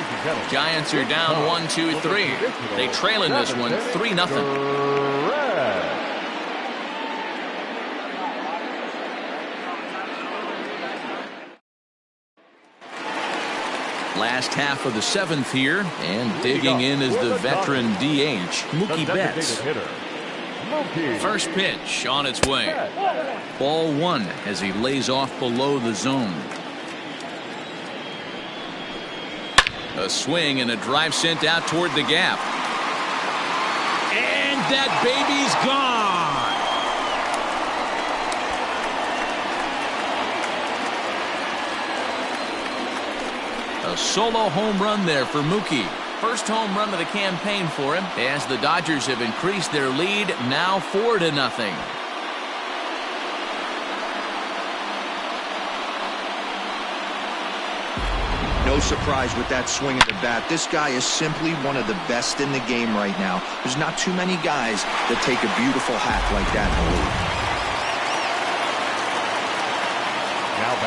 Giants are down 1-2-3. They trail in this one 3-0. Last half of the 7th here, and digging in is the veteran DH, Mookie Betts. First pitch on its way. Ball 1 as he lays off below the zone. A swing and a drive sent out toward the gap. And that baby's gone. A solo home run there for Mookie. First home run of the campaign for him, as the Dodgers have increased their lead, now 4-0. No surprise with that swing of the bat. This guy is simply one of the best in the game right now. There's not too many guys that take a beautiful hack like that in the league.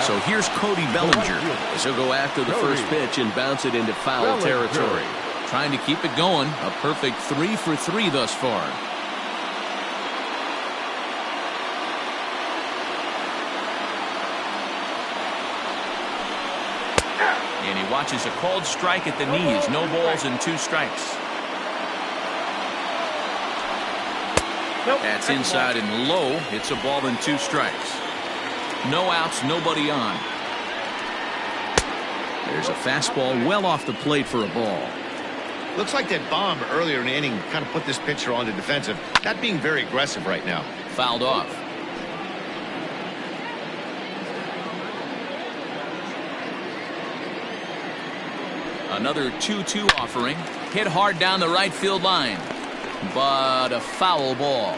So here's Cody Bellinger as he'll go after the first pitch and bounce it into foul territory. Trying to keep it going. A perfect 3 for 3 thus far. And he watches a called strike at the knees. No balls and 2 strikes. That's inside and low. It's a ball and 2 strikes. No outs, nobody on. There's a fastball well off the plate for a ball. Looks like that bomb earlier in the inning kind of put this pitcher on the defensive. Not being very aggressive right now. Fouled off. Another 2-2 offering. Hit hard down the right field line. But a foul ball.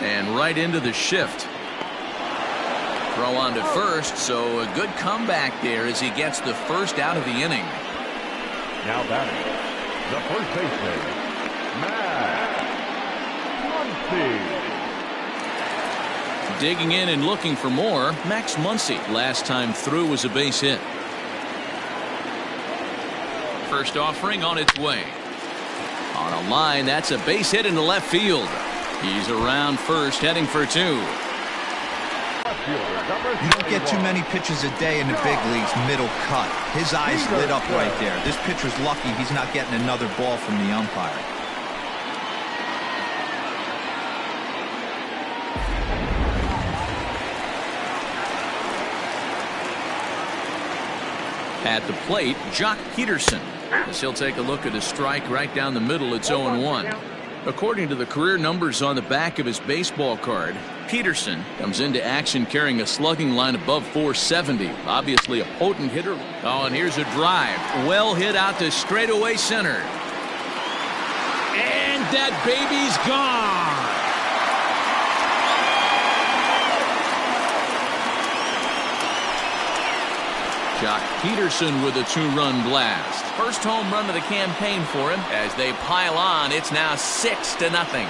And right into the shift. Throw on to first, so a good comeback there as he gets the first out of the inning. Now batting, the first baseman, Matt Muncy. Digging in and looking for more, Max Muncy. Last time through was a base hit. First offering on its way. On a line, that's a base hit into left field. He's around first, heading for 2. You don't get too many pitches a day in the big leagues middle cut. His eyes lit up right there. This pitcher's lucky he's not getting another ball from the umpire. At the plate, Jock Peterson. As he'll take a look at a strike right down the middle, it's 0-1. According to the career numbers on the back of his baseball card, Peterson comes into action carrying a slugging line above 470. Obviously a potent hitter. Oh, and here's a drive. Well hit out to straightaway center. And that baby's gone. Jock Peterson with a 2-run blast. First home run of the campaign for him. As they pile on, it's now 6-0.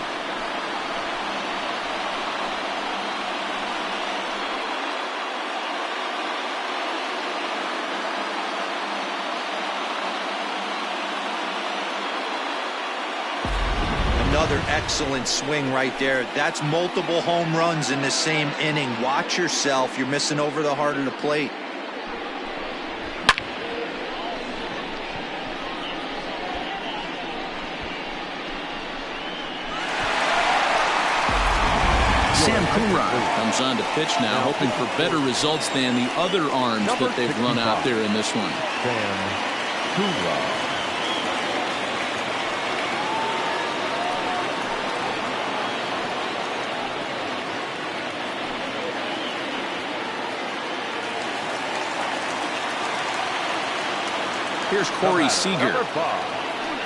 Another excellent swing right there. That's multiple home runs in the same inning. Watch yourself. You're missing over the heart of the plate. Comes on to pitch now, hoping for better results than the other arms that they've run out there in this one. Here's Corey Seager.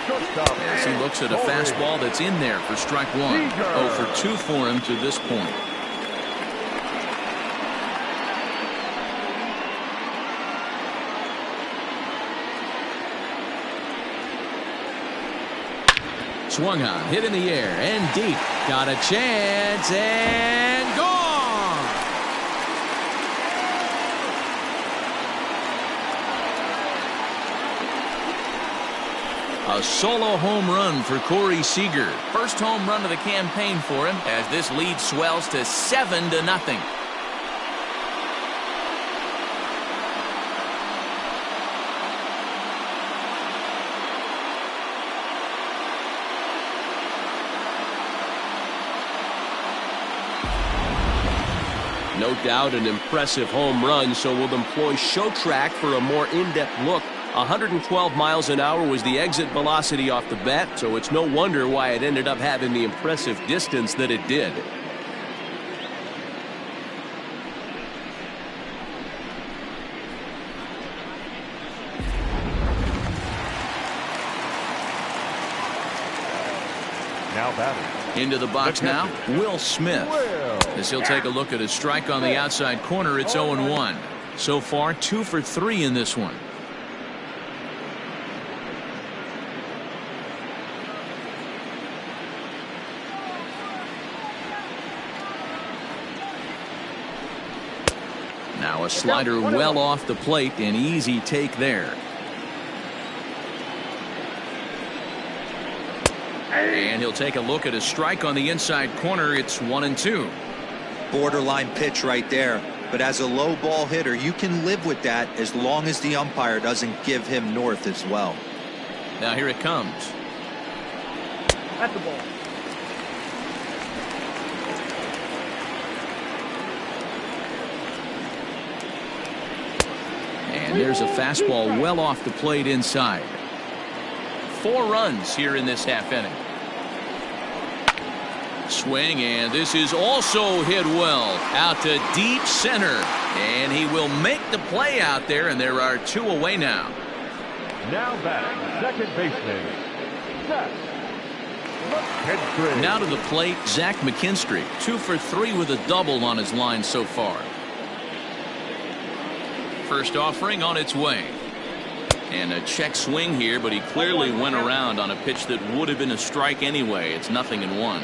As he looks at a fastball that's in there for strike 1. 0 for 2 for him to this point. Swung on, hit in the air, and deep. Got a chance, and gone! A solo home run for Corey Seager. First home run of the campaign for him as this lead swells to 7-0. No doubt an impressive home run, so we'll employ Show Track for a more in-depth look. 112 miles an hour was the exit velocity off the bat, so it's no wonder why it ended up having the impressive distance that it did. Now batting. Into the box now, Will Smith. As he'll take a look at a strike on the outside corner, it's 0-1. So far, 2 for 3 in this one. Now a slider well off the plate, an easy take there. And he'll take a look at a strike on the inside corner. It's 1-2. Borderline pitch right there. But as a low ball hitter, you can live with that as long as the umpire doesn't give him north as well. Now here it comes. That's the ball. And there's a fastball well off the plate inside. 4 runs here in this half inning. Swing, and this is also hit well out to deep center, and he will make the play out there, and there are 2 away now. Now batting, second baseman, Zach McKinstry. Now to the plate, Zach McKinstry, 2 for 3 with a double on his line so far. First offering on its way. And a check swing here, but he clearly went around on a pitch that would have been a strike anyway. It's 0-1.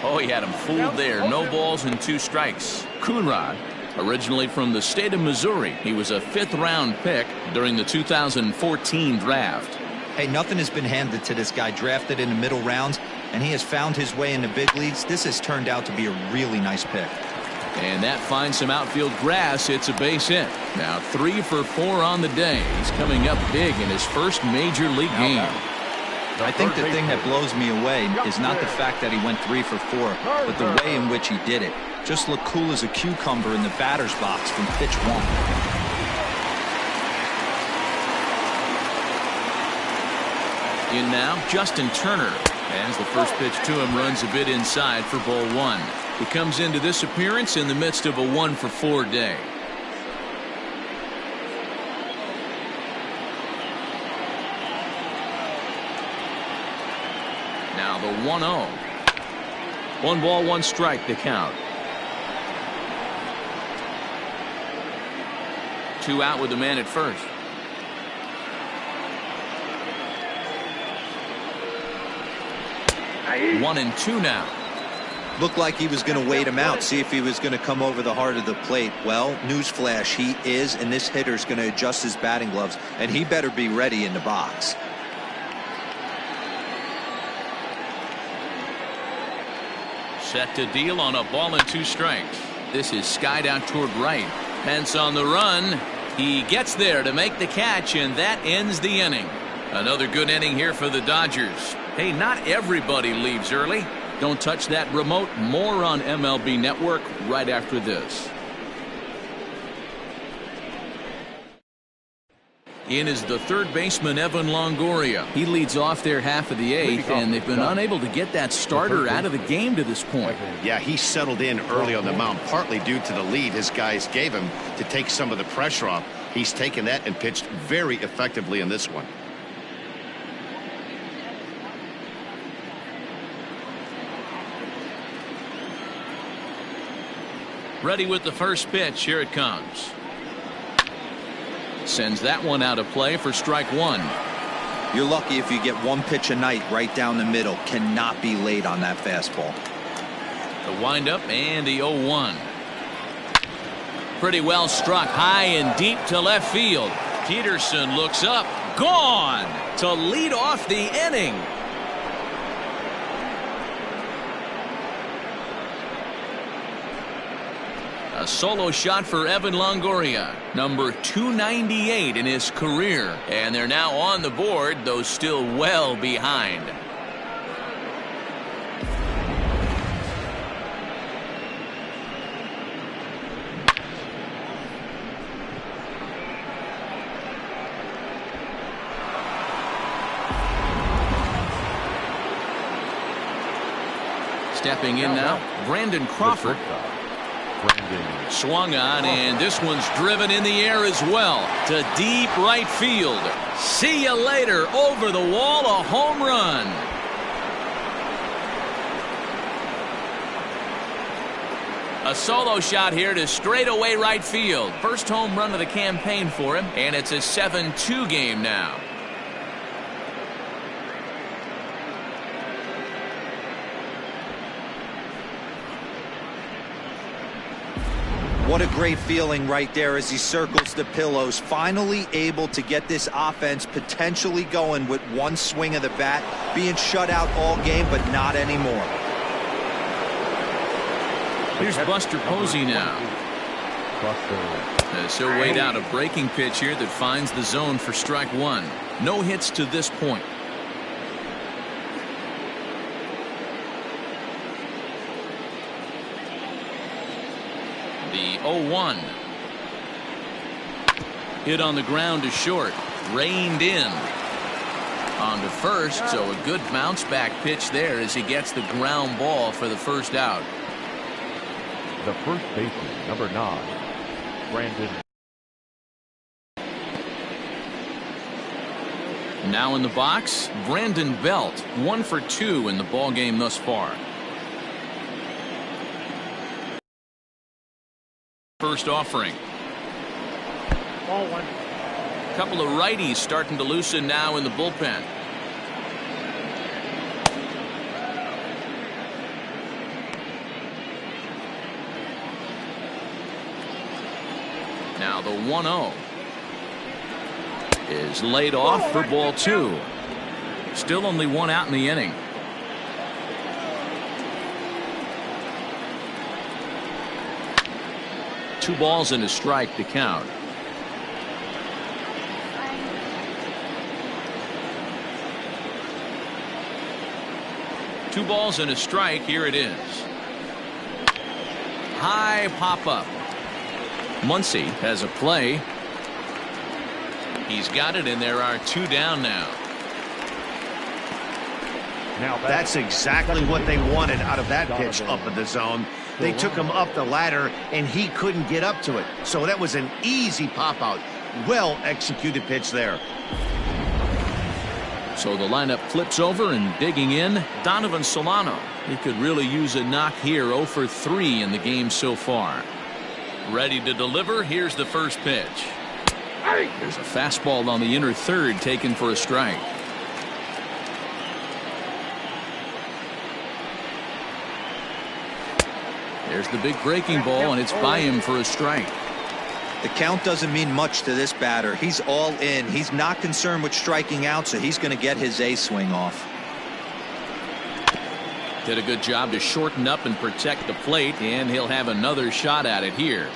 Oh, he had him fooled there. No balls and 2 strikes. Coonrod, originally from the state of Missouri. He was a 5th-round pick during the 2014 draft. Hey, nothing has been handed to this guy. Drafted in the middle rounds, and he has found his way in the big leagues. This has turned out to be a really nice pick. And that finds some outfield grass. It's a base hit. Now 3 for 4 on the day. He's coming up big in his first major league game. I think the thing that blows me away is not the fact that he went 3 for 4, but the way in which he did it. Just look cool as a cucumber in the batter's box from pitch 1. In now, Justin Turner. As the first pitch to him runs a bit inside for ball 1. He comes into this appearance in the midst of a 1 for 4 day. Now the 1-0. 1 ball, 1 strike, the count. 2 out with the man at first. One and 2 now. Looked like he was going to wait him out, see if he was going to come over the heart of the plate. Well, newsflash, he is, and this hitter's going to adjust his batting gloves, and he better be ready in the box. Set to deal on a ball and 2 strikes. This is skied out toward right. Pence on the run. He gets there to make the catch, and that ends the inning. Another good inning here for the Dodgers. Hey, not everybody leaves early. Don't touch that remote. More on MLB Network right after this. In is the third baseman, Evan Longoria. He leads off their half of the 8th, and they've been unable to get that starter out of the game to this point. Yeah, he settled in early on the mound, partly due to the lead his guys gave him to take some of the pressure off. He's taken that and pitched very effectively in this one. Ready with the first pitch. Here it comes. Sends that one out of play for strike 1. You're lucky if you get 1 pitch a night right down the middle. Cannot be late on that fastball. The windup and the 0-1. Pretty well struck high and deep to left field. Peterson looks up. Gone to lead off the inning. A solo shot for Evan Longoria, number 298 in his career. And they're now on the board, though still well behind. Stepping in now, Brandon Crawford. Brandon. Swung on, and this one's driven in the air as well to deep right field. See you later. Over the wall, a home run. A solo shot here to straightaway right field. First home run of the campaign for him, and it's a 7-2 game now. What a great feeling right there as he circles the pillows. Finally able to get this offense potentially going with one swing of the bat. Being shut out all game, but not anymore. Here's Buster Posey now. As he'll wait out a breaking pitch here that finds the zone for strike one. No hits to this point. The 0-1. Hit on the ground to short. Reined in. On to first, so a good bounce back pitch there as he gets the ground ball for the first out. The first baseman, number 9, Brandon. Now in the box, Brandon Belt, 1 for 2 in the ball game thus far. First offering. Ball 1. Couple of righties starting to loosen now in the bullpen. Now the 1-0 is laid off for ball 2. Still only one out in the inning. Two balls and a strike to count. Two balls and a strike. Here it is. High pop up. Muncy has a play. He's got it, and there are 2 down now. That's exactly what they wanted out of that pitch up in the zone. They took him up the ladder, and he couldn't get up to it. So that was an easy pop-out. Well-executed pitch there. So the lineup flips over, and digging in, Donovan Solano. He could really use a knock here. 0 for 3 in the game so far. Ready to deliver. Here's the first pitch. There's a fastball on the inner third taken for a strike. There's the big breaking ball, and it's by him for a strike. The count doesn't mean much to this batter. He's all in. He's not concerned with striking out, so he's going to get his A swing off. Did a good job to shorten up and protect the plate, and he'll have another shot at it here.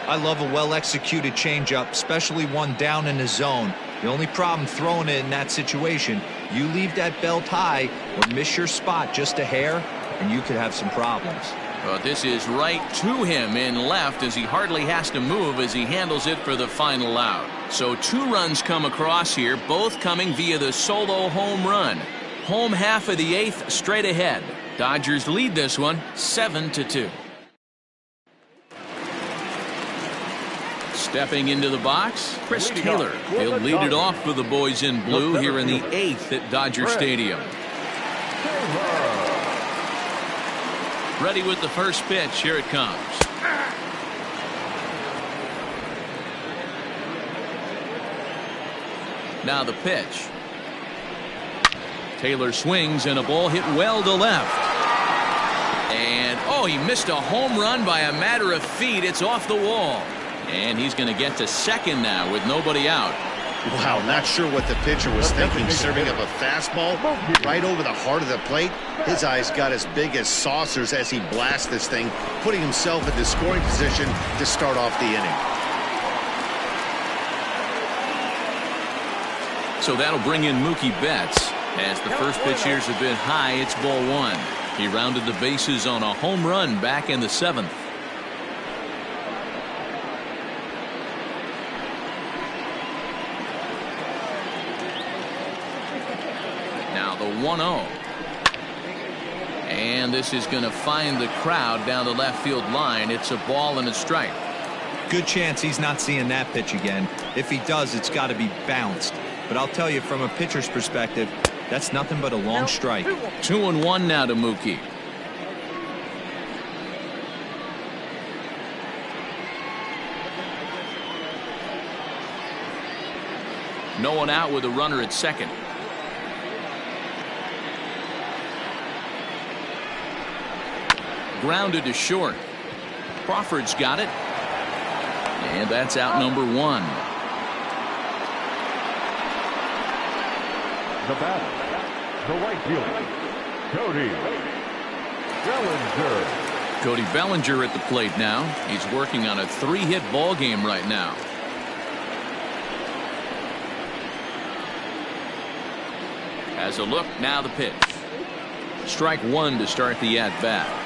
I love a well-executed changeup, especially one down in the zone. The only problem throwing it in that situation, you leave that belt high or miss your spot just a hair, and you could have some problems. But this is right to him in left as he hardly has to move as he handles it for the final out. So 2 runs come across here, both coming via the solo home run. Home half of the 8th straight ahead. Dodgers lead this one 7-2. Stepping into the box, Chris Taylor. He'll lead it off for the boys in blue here in the 8th at Dodger Stadium. Ready with the first pitch. Here it comes. Now the pitch. Taylor swings, and a ball hit well to left. And, oh, he missed a home run by a matter of feet. It's off the wall. And he's going to get to second now with nobody out. Wow, not sure what the pitcher was thinking, serving up a fastball right over the heart of the plate. His eyes got as big as saucers as he blasts this thing, putting himself into scoring position to start off the inning. So that'll bring in Mookie Betts. As the first pitch here's a bit high, it's ball 1. He rounded the bases on a home run back in the 7th. the 1-0. And this is going to find the crowd down the left field line. It's a ball and a strike. Good chance he's not seeing that pitch again. If he does, it's got to be bounced. But I'll tell you, from a pitcher's perspective, that's nothing but a long strike. 2-1 now to Mookie. No one out with a runner at second. Grounded to short. Crawford's got it. And that's out number 1. The batter, the right fielder, Cody Bellinger. Cody Bellinger at the plate now. He's working on a 3-hit ball game right now. As a look, now the pitch. Strike 1 to start the at-bat.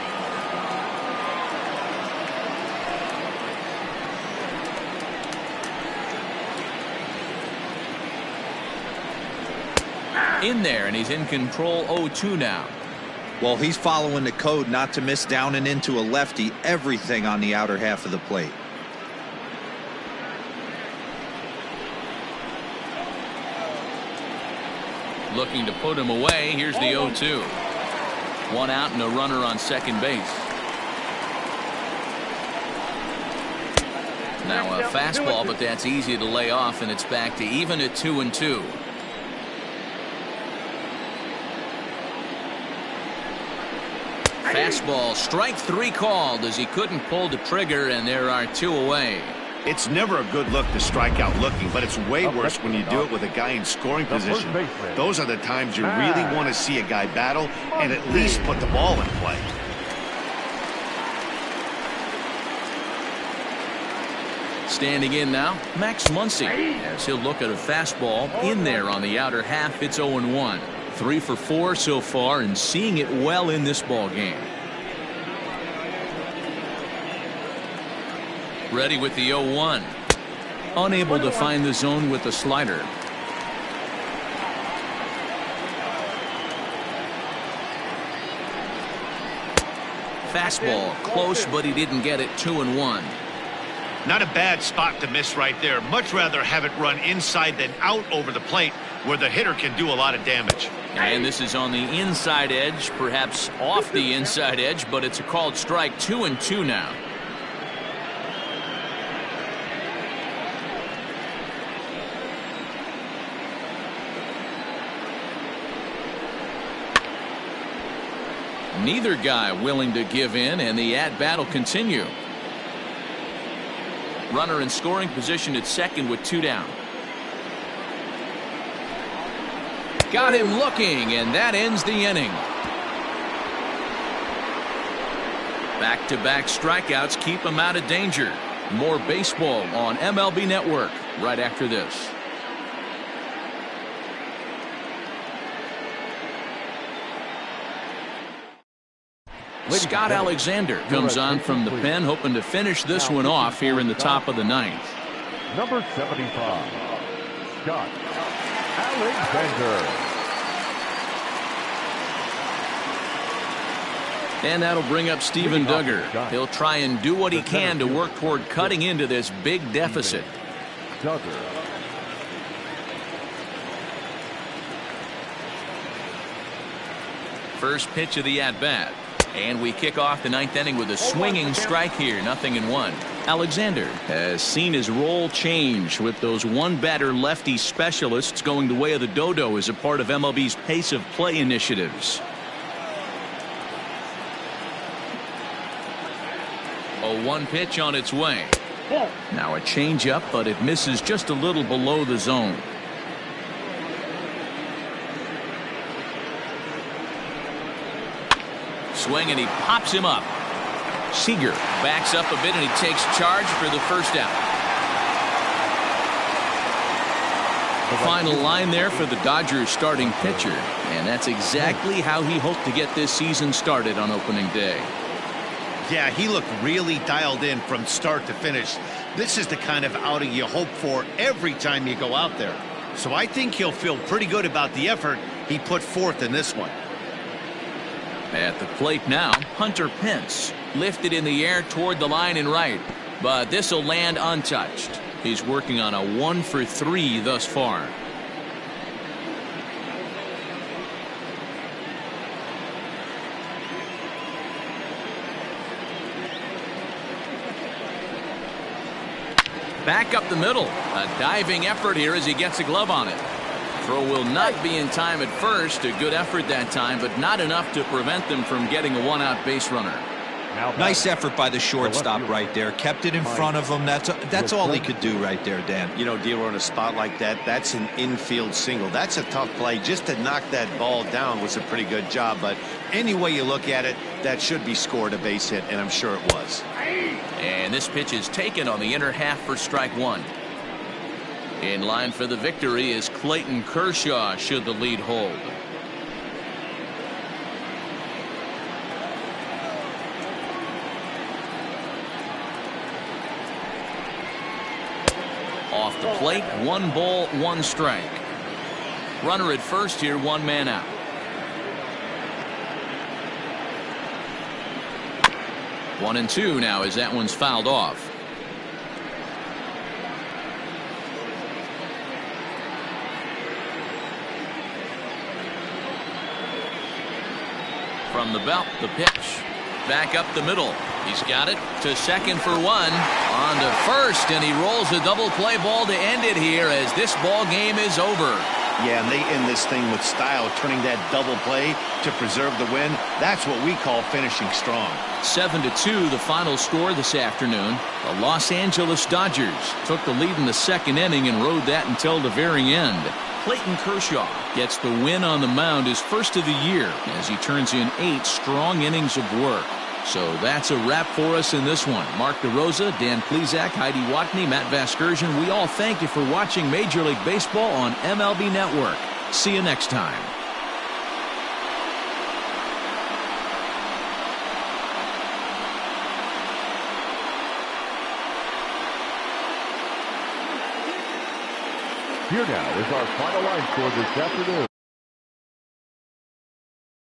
In there, and he's in control. 0-2 now. Well, he's following the code not to miss down and into a lefty. Everything on the outer half of the plate. Looking to put him away. Here's the 0-2. 1 out and a runner on second base. Now a fastball, but that's easy to lay off, and it's back to even at 2-2. Fastball, strike 3 called as he couldn't pull the trigger, and there are 2 away. It's never a good look to strike out looking, but it's way worse when you do it with a guy in scoring position. Those are the times you really want to see a guy battle and at least put the ball in play. Standing in now, Max Muncy, as he'll look at a fastball in there on the outer half. It's 0-1. 3 for 4 so far, and seeing it well in this ball game. Ready with the 0-1. Unable to find the zone with the slider. Fastball close, but he didn't get it. 2-1. Not a bad spot to miss right there. Much rather have it run inside than out over the plate, where the hitter can do a lot of damage. And this is on the inside edge, perhaps off the inside edge, but it's a called strike. 2-2 now. Neither guy willing to give in, and the at-bat will continue. Runner in scoring position at second with 2 down. Got him looking, and that ends the inning. Back-to-back strikeouts keep him out of danger. More baseball on MLB Network right after this. Scott Alexander comes on from the pen, hoping to finish this one off here in the top of the 9th. Number 75, Scott Alexander. And that'll bring up Steven Duggar. He'll try and do what he can to work toward cutting into this big deficit. Duggar. First pitch of the at-bat. And we kick off the 9th inning with a swinging strike here. 0-1. Alexander has seen his role change with those one-batter lefty specialists going the way of the dodo as a part of MLB's pace of play initiatives. A 1 pitch on its way. Now a changeup, but it misses just a little below the zone. Swing, and he pops him up. Seager backs up a bit, and he takes charge for the first out. The final line there for the Dodgers starting pitcher, and that's exactly how he hoped to get this season started on opening day. Yeah, he looked really dialed in from start to finish. This is the kind of outing you hope for every time you go out there. So I think he'll feel pretty good about the effort he put forth in this one. At the plate now, Hunter Pence. Lifted in the air toward the line and right. But this will land untouched. He's working on a 1-for-3 thus far. Back up the middle. A diving effort here as he gets a glove on it. Throw will not be in time at first. A good effort that time, but not enough to prevent them from getting a one-out base runner. Nice effort by the shortstop right there. Kept it in front of him. That's all he could do right there, Dan. You know, dealer in a spot like that, that's an infield single. That's a tough play. Just to knock that ball down was a pretty good job. But any way you look at it, that should be scored a base hit, and I'm sure it was. And this pitch is taken on the inner half for strike one. In line for the victory is Clayton Kershaw should the lead hold. Off the plate, 1 ball, 1 strike. Runner at first here, 1 man out. One and two now as that one's fouled off. From the belt, the pitch. Back up the middle. He's got it to second for 1. On to first, and he rolls a double play ball to end it here as this ball game is over. Yeah, and they end this thing with style, turning that double play to preserve the win. That's what we call finishing strong. 7-2 the final score this afternoon. The Los Angeles Dodgers took the lead in the second inning and rode that until the very end. Clayton Kershaw gets the win on the mound, his first of the year, as he turns in 8 strong innings of work. So that's a wrap for us in this one. Mark DeRosa, Dan Plesac, Heidi Watney, Matt Vasgersian, we all thank you for watching Major League Baseball on MLB Network. See you next time. Here now is our final line score this afternoon.